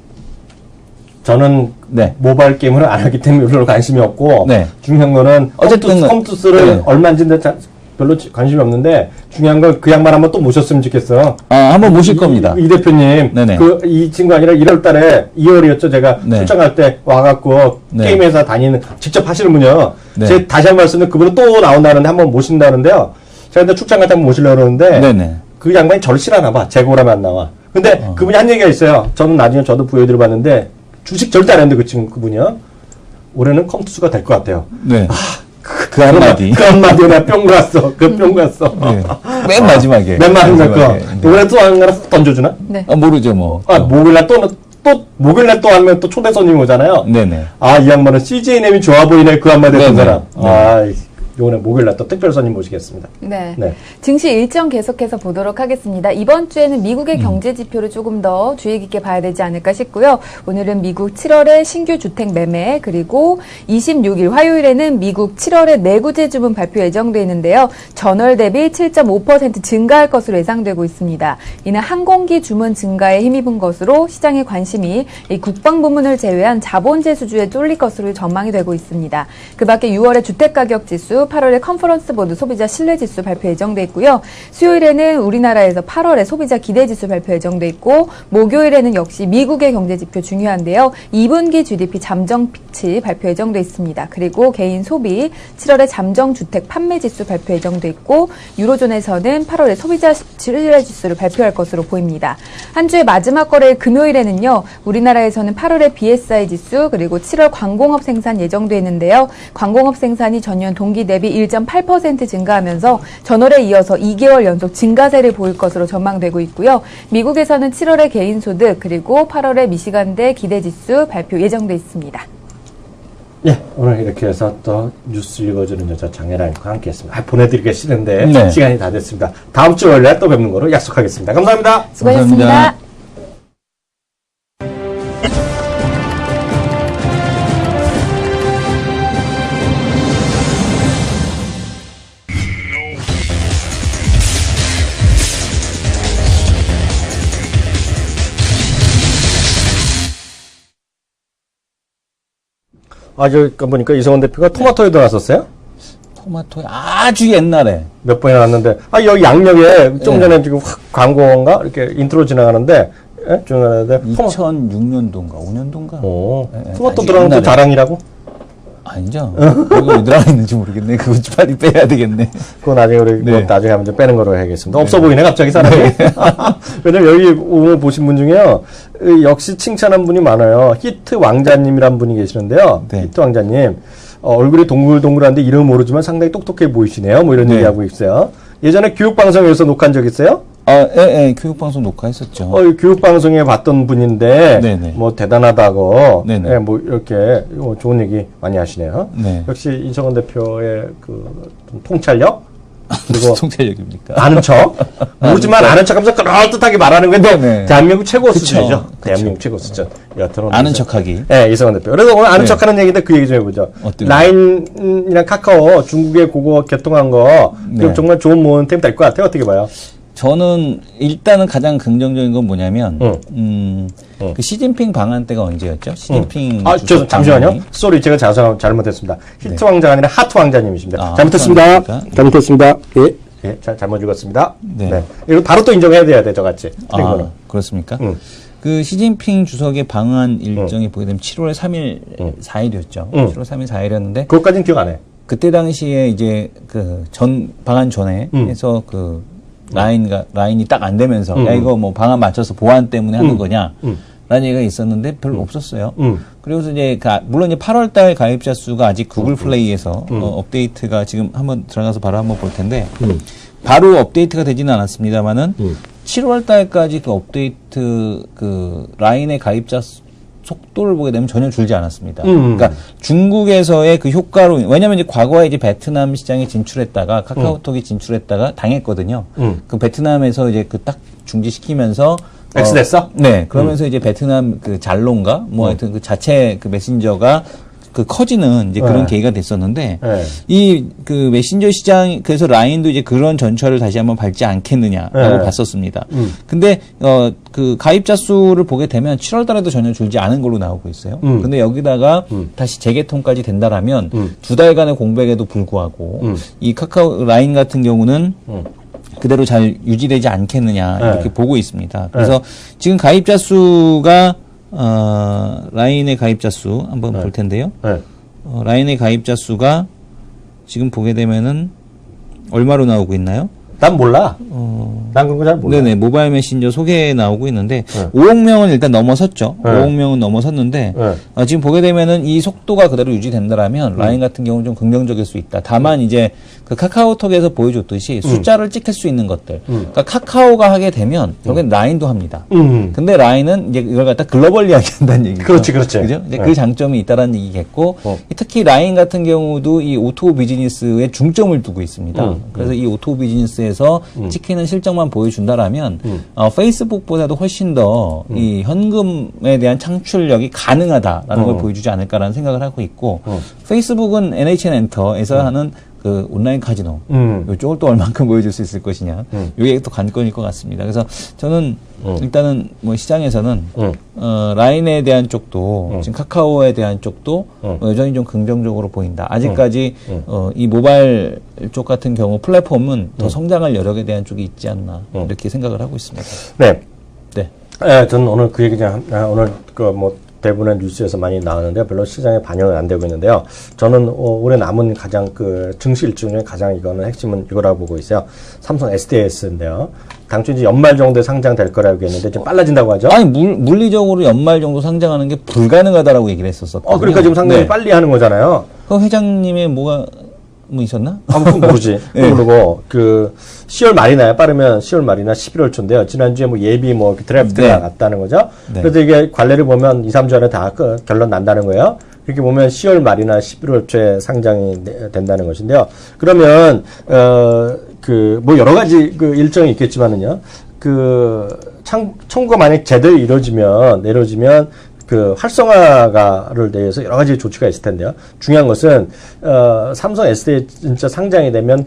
저는 모바일 게임을 안 하기 때문에 별로 관심이 없고 중요한 거는 어쨌든 컴투스를 얼마인지는 별로 관심이 없는데 중요한 건 그 양반 한번 또 모셨으면 좋겠어요. 한번 모실 겁니다. 이 대표님, 이 친구 아니라 1월 달에 2월이었죠. 제가 출장 갈 때 와갖고 게임회사 다니는 직접 하시는 분이요. 제가 다시 한 번 말씀드리면 그분은 또 나온다는데 한번 모신다는데요. 제가 근데 출장 갈 때 한번 모시려고 그러는데 그 양반이 저를 싫어하나 봐. 재고라면 안 나와. 근데 그분이 한 얘기가 있어요. 저는 나중에 저도 부여드려봤는데 주식 절대 안 했는데 그분이요. 올해는 컴투스가 될 것 같아요. 네. 그 한마디. 그 한마디에 나 뿅 갔어. 뿅 갔어. 맨 마지막에. 맨 마지막에. 이번에 또 하나 던져주나? 네. 모르죠, 뭐. 목요일날 목요일날 또 하면 또 초대 손님 오잖아요. 네네. 이 양반은 CJNM이 좋아 보이네. 그 한마디 했던 사람. 이번에 목요일날 또 특별 손님 모시겠습니다. 네. 증시 일정 계속해서 보도록 하겠습니다. 이번 주에는 미국의 경제 지표를 조금 더 주의 깊게 봐야 되지 않을까 싶고요. 오늘은 미국 7월의 신규 주택 매매 그리고 26일 화요일에는 미국 7월의 내구재 주문 발표 예정돼 있는데요. 전월 대비 7.5% 증가할 것으로 예상되고 있습니다. 이는 항공기 주문 증가에 힘입은 것으로 시장의 관심이 이 국방 부문을 제외한 자본재 수주에 쏠릴 것으로 전망이 되고 있습니다. 그 밖에 6월의 주택가격 지수 8월에 컨퍼런스 보드 소비자 신뢰지수 발표 예정돼 있고요. 수요일에는 우리나라에서 8월에 소비자 기대지수 발표 예정돼 있고 목요일에는 역시 미국의 경제지표 중요한데요. 2분기 GDP 잠정치 발표 예정돼 있습니다. 그리고 개인 소비 7월에 잠정주택 판매지수 발표 예정돼 있고 유로존에서는 8월에 소비자 신뢰지수를 발표할 것으로 보입니다. 한 주의 마지막 거래일 금요일에는요. 우리나라에서는 8월에 BSI 지수 그리고 7월 광공업 생산 예정돼 있는데요. 광공업 생산이 전년 동기 대비 1.8% 증가하면서 전월에 이어서 2개월 연속 증가세를 보일 것으로 전망되고 있고요. 미국에서는 7월에 개인소득 그리고 8월에 미시간대 기대지수 발표 예정돼 있습니다. 오늘 이렇게 해서 또 뉴스 읽어주는 여자 장혜라님과 함께했습니다. 보내드리기가 싫은데 시간이 다 됐습니다. 다음 주 월요일에 또 뵙는 거로 약속하겠습니다. 감사합니다. 수고하셨습니다. 감사합니다. 보니까 이성원 대표가 토마토에도 나섰어요? 토마토에 아주 옛날에. 몇 번이나 나왔는데, 여기 양력에 좀 전에 지금 광고인가? 이렇게 인트로 지나가는데, 지나가는데. 2006년도인가, 5년도인가. 토마토 들어가는 또 자랑이라고? 아니죠. 그거 왜 들어가 있는지 모르겠네. 그거 빨리 빼야 되겠네. 그거 나중에 우리 뭐 나중에 한번 좀 빼는 거로 해야겠습니다. 없어 보이네 갑자기 사람이. 왜냐면 여기 오늘 보신 분 중에요. 역시 칭찬한 분이 많아요. 히트 왕자님이란 분이 계시는데요. 히트 왕자님. 얼굴이 동글동글한데 이름 모르지만 상당히 똑똑해 보이시네요. 뭐 이런 얘기하고 있어요. 예전에 교육방송에서 녹화한 적 있어요? 예, 교육방송 녹화했었죠. 교육방송에 봤던 분인데, 네네. 뭐, 대단하다고, 네네. 예, 뭐, 이렇게, 좋은 얘기 많이 하시네요. 네. 역시 이성원 대표의 좀 통찰력? 그리고 통찰력입니까? 아는 척? 모르지만 아는 척 하면서 그럴듯하게 말하는 건데, 네. 대한민국 최고 그쵸. 수준이죠. 대한민국 최고 수준. 여튼 아는 척하기. 네, 이성원 대표. 그래서 오늘 아는 네. 척하는 얘기인데 그 얘기 좀 해보죠. 어떤 라인이랑 카카오 중국에 그거 개통한 거, 네. 정말 좋은 모멘텀이 될 것 같아요. 어떻게 봐요? 저는 일단은 가장 긍정적인 건 뭐냐면 그 시진핑 방한 때가 언제였죠? 시진핑 주석 잠시만요. 방한이? 쏘리 제가 잘못했습니다. 히트 왕자가 아니라 하트 왕자님이십니다. 아, 잘못했습니다. 하트 잘못했습니다. 예. 예, 잘못 읽었습니다. 네. 네. 이거 바로 또 인정해야 돼야 돼, 저같이. 그렇습니까? 그 시진핑 주석의 방한 일정이 보게 되면 7월 3일, 4일이었죠. 7월 3일, 4일이었는데 그것까지는 기억 안 해. 그때 당시에 이제 그 방한 전에 해서 그 라인이 딱 안 되면서 야 이거 뭐 방안 맞춰서 보안 때문에 하는 거냐 라는 얘기가 있었는데 별로 없었어요. 그리고서 이제 물론 이제 8월달 가입자 수가 아직 구글 플레이에서 업데이트가 지금 한번 들어가서 바로 한번 볼 텐데 바로 업데이트가 되지는 않았습니다만은 7월달까지 그 업데이트 그 라인의 가입자 속도를 보게 되면 전혀 줄지 않았습니다. 그러니까 중국에서의 그 효과로 왜냐하면 이제 과거에 이제 베트남 시장에 진출했다가 카카오톡이 진출했다가 당했거든요. 그 베트남에서 이제 그 딱 중지시키면서 엑스됐어? 네. 그러면서 이제 베트남 그 잘롱가 뭐 하여튼 그 자체 그 메신저가 그 커지는 이제 그런 계기가 됐었는데 이 그 메신저 시장 그래서 라인도 이제 그런 전철을 다시 한번 밟지 않겠느냐라고 봤었습니다. 근데 그 가입자 수를 보게 되면 7월 달에도 전혀 줄지 않은 걸로 나오고 있어요. 근데 여기다가 다시 재개통까지 된다라면 2달간의 공백에도 불구하고 이 카카오 라인 같은 경우는 그대로 잘 유지되지 않겠느냐 이렇게 보고 있습니다. 그래서 지금 가입자 수가 라인의 가입자 수 한번 볼 텐데요. 라인의 가입자 수가 지금 보게 되면은 얼마로 나오고 있나요? 난 몰라. 난 그런 거 잘 몰라. 네네. 모바일 메신저 소개에 나오고 있는데 5억 명은 일단 넘어섰죠. 5억 명은 넘어섰는데 지금 보게 되면은 이 속도가 그대로 유지된다라면 라인 같은 경우는 좀 긍정적일 수 있다. 다만 이제 그 카카오톡에서 보여줬듯이 숫자를 찍힐 수 있는 것들. 그러니까 카카오가 하게 되면 결국엔 라인도 합니다. 근데 라인은 이제 이걸 갖다 글로벌리하게 한다는 얘기죠. 그렇지. 그죠? 이제 그 장점이 있다라는 얘기겠고 특히 라인 같은 경우도 이 오토 비즈니스에 중점을 두고 있습니다. 그래서 이 오토 비즈니스에서 찍히는 실적만 보여준다라면 페이스북보다도 훨씬 더 이 현금에 대한 창출력이 가능하다라는 걸 보여주지 않을까라는 생각을 하고 있고 페이스북은 NHN 엔터에서 하는 그 온라인 카지노 이쪽을 또 얼만큼 보여줄 수 있을 것이냐 이게 또 관건일 것 같습니다. 그래서 저는 일단은 뭐 시장에서는 라인에 대한 쪽도 지금 카카오에 대한 쪽도 여전히 좀 긍정적으로 보인다. 아직까지 이 모바일 쪽 같은 경우 플랫폼은 더 성장할 여력에 대한 쪽이 있지 않나 이렇게 생각을 하고 있습니다. 네. 네. 네, 저는 오늘 그 얘기 그냥 오늘 그 뭐 대부분의 뉴스에서 많이 나오는데 별로 시장에 반영은 안 되고 있는데요. 저는 올해 남은 가장 그 증시 일정 중에 가장 이거는 핵심은 이거라고 보고 있어요. 삼성 SDS인데요. 당초 이제 연말 정도에 상장될 거라고 했는데 좀 빨라진다고 하죠. 아니 물리적으로 연말 정도 상장하는 게 불가능하다라고 얘기를 했었거든요. 그러니까 지금 상당히 빨리 하는 거잖아요. 그 회장님의 뭐가 뭐 있었나? 아무튼 모르지. 네. 모르고 그 10월 말이나요? 빠르면 10월 말이나 11월 초인데요. 지난주에 뭐 예비 뭐 드래프트가 났다는 거죠. 그래서 이게 관례를 보면 2, 3주 안에 다 결론 난다는 거예요. 이렇게 보면 10월 말이나 11월 초에 상장이 된다는 것인데요. 그러면 그 뭐 여러 가지 그 일정이 있겠지만은요. 그 청구가 만약 제대로 이루어지면 그 활성화를 대해서 여러 가지 조치가 있을 텐데요. 중요한 것은 삼성 SDI 진짜 상장이 되면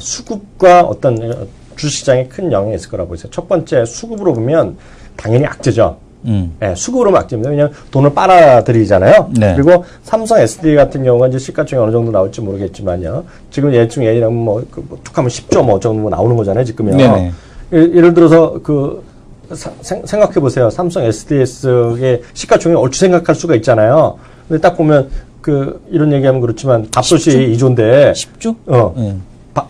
수급과 어떤 주시장에 큰 영향이 있을 거라고 보세요. 첫 번째 수급으로 보면 당연히 악재죠. 네, 수급으로 보면 악재입니다. 왜냐하면 돈을 빨아들이잖아요. 네. 그리고 삼성 SDI 같은 경우가 이제 시가총이 어느 정도 나올지 모르겠지만요. 지금 예측 예리라면 뭐 툭하면 10조 뭐 정도 나오는 거잖아요. 지금요. 네네. 예를 들어서 생각해 보세요. 삼성 SDS의 시가총액 얼추 생각할 수가 있잖아요. 근데 딱 보면 이런 얘기하면 그렇지만 밥솥이 2조인데. 10조? 네.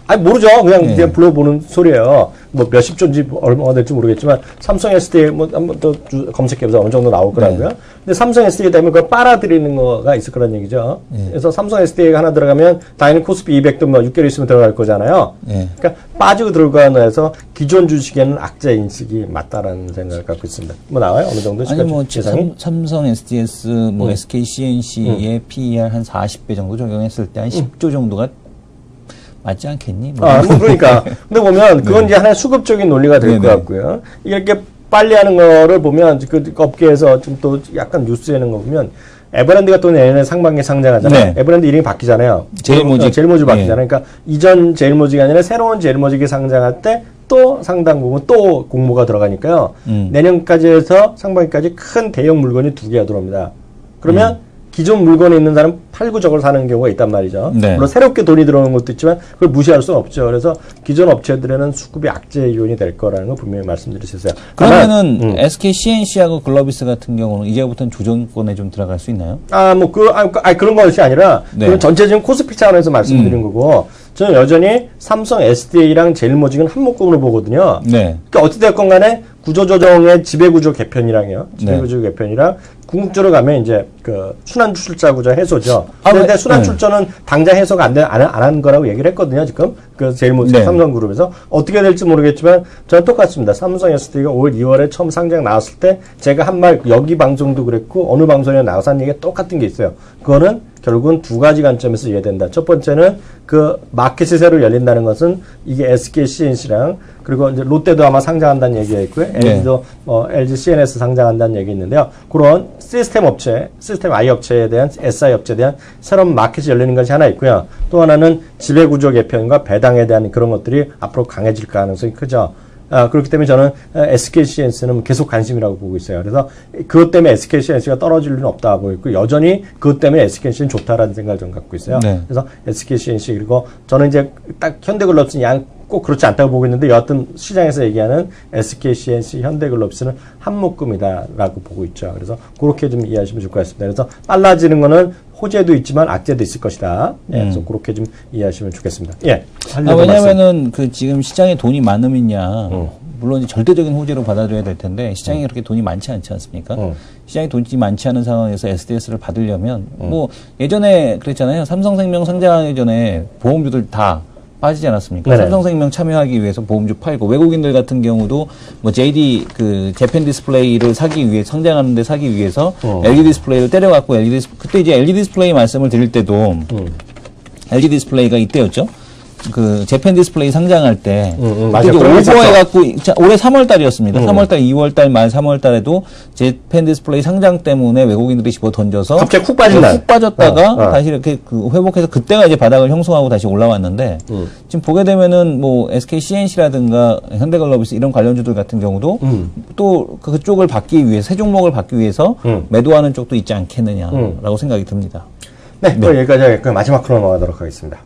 아니, 모르죠. 그냥 불러보는 소리예요. 뭐 몇십 조인지 얼마가 될지 모르겠지만, 삼성 SDI 뭐 한번 더 검색해보자. 어느 정도 나올 거라고요. 근데 삼성 SDI 되면 그걸 빨아들이는 거가 있을 거란 얘기죠. 그래서 삼성 SDI가 하나 들어가면, 당연히 코스피 200도 뭐 6개월 있으면 들어갈 거잖아요. 그러니까 빠지고 들어가는 해서 기존 주식에는 악재 인식이 맞다라는 생각을 갖고 있습니다. 뭐 나와요? 어느 정도? 아니, 뭐, 삼성 SDS, 뭐 SK CNC의 PER 한 40배 정도 적용했을 때 한 10조 정도가 맞지 않겠니? 뭐. 뭐 그러니까. 근데 보면 그건 이제 하나의 수급적인 논리가 될 것 같고요. 이렇게 빨리 하는 거를 보면 그 업계에서 좀 또 약간 뉴스에는 거 보면 에버랜드가 또 내년에 상반기에 상장하잖아요. 에버랜드 이름이 바뀌잖아요. 제일모직 바뀌잖아요. 그러니까 이전 제일모직이 아니라 새로운 제일모직이 상장할 때 또 상당 부분 또 공모가 들어가니까요. 내년까지 해서 상반기까지 큰 대형 물건이 2개가 들어옵니다. 그러면 기존 물건에 있는 사람 팔고 저걸 사는 경우가 있단 말이죠. 물론 새롭게 돈이 들어오는 것도 있지만 그걸 무시할 수는 없죠. 그래서 기존 업체들에는 수급이 악재 요인이 될 거라는 걸 분명히 말씀드릴 수 있어요. 그러면은 SK CNC하고 글로비스 같은 경우는 이제부터는 조정권에 좀 들어갈 수 있나요? 그런 것이 아니라 그건 전체적인 코스피 차원에서 말씀드린 거고 저는 여전히 삼성 SDA랑 제일모직은 한 묶음으로 보거든요. 그러니까 어찌됐건 간에 구조조정의 지배구조 개편이랑요. 지배구조 개편이랑 궁극적으로 가면 이제 순환출자 구조 해소죠. 그런데 순환출자는 당장 해소가 안 한 거라고 얘기를 했거든요. 지금 제일모직 삼성그룹에서 어떻게 될지 모르겠지만 저는 똑같습니다. 삼성 SD가 올 2월에 처음 상장 나왔을 때 제가 한 말 여기 방송도 그랬고 어느 방송에 나와서 한 얘기가 똑같은 게 있어요. 그거는 결국은 두 가지 관점에서 이해된다. 첫 번째는 마켓이 새로 열린다는 것은 이게 SK CNC랑 그리고 이제 롯데도 아마 상장한다는 얘기가 있고요. LG도 LG CNS 상장한다는 얘기 있는데요. 그런 시스템 I 업체에 대한 SI 업체에 대한 새로운 마켓이 열리는 것이 하나 있고요. 또 하나는 지배구조 개편과 배당에 대한 그런 것들이 앞으로 강해질 가능성이 크죠. 그렇기 때문에 저는 SK CNC는 계속 관심이라고 보고 있어요. 그래서 그것 때문에 SK CNC가 떨어질 일은 없다 보이고 여전히 그것 때문에 SK CNC는 좋다라는 생각을 좀 갖고 있어요. 그래서 SK CNC 그리고 저는 이제 딱 현대글로비스는 꼭 그렇지 않다고 보고 있는데 여하튼 시장에서 얘기하는 SK CNC, 현대글로비스는 한 묶음이다라고 보고 있죠. 그래서 그렇게 좀 이해하시면 좋을 것 같습니다. 그래서 빨라지는 거는 호재도 있지만 악재도 있을 것이다. 그래서 그렇게 좀 이해하시면 좋겠습니다. 왜냐면은 지금 시장에 돈이 많으면야 물론 이제 절대적인 호재로 받아들여야 될 텐데 시장에 그렇게 돈이 많지 않지 않습니까? 시장에 돈이 많지 않은 상황에서 SDS를 받으려면 뭐 예전에 그랬잖아요. 삼성생명 상장하기 전에 보험주들 다 빠지지 않았습니까? 삼성생명 참여하기 위해서 보험주 팔고 외국인들 같은 경우도 뭐 JD 재팬 디스플레이를 사기 위해 상장하는데 사기 위해서 LG 디스플레이를 때려갖고 그때 이제 LG 디스플레이 말씀을 드릴 때도 LG 디스플레이가 이때였죠. 재팬 디스플레이 상장할 때 되게 오버해갖고 올해 3월달이었습니다. 3월달, 2월달, 말 3월달에도 재팬 디스플레이 상장 때문에 외국인들이 집어 던져서 갑자기 훅 빠졌다가 다시 이렇게 회복해서 그때가 이제 바닥을 형성하고 다시 올라왔는데 지금 보게 되면은 뭐 SK CNC라든가 현대글로비스 이런 관련주들 같은 경우도 또 그쪽을 받기 위해 새 종목을 받기 위해서 매도하는 쪽도 있지 않겠느냐라고 생각이 듭니다. 또 여기까지 하겠고요. 마지막 코너 넘어가도록 하겠습니다.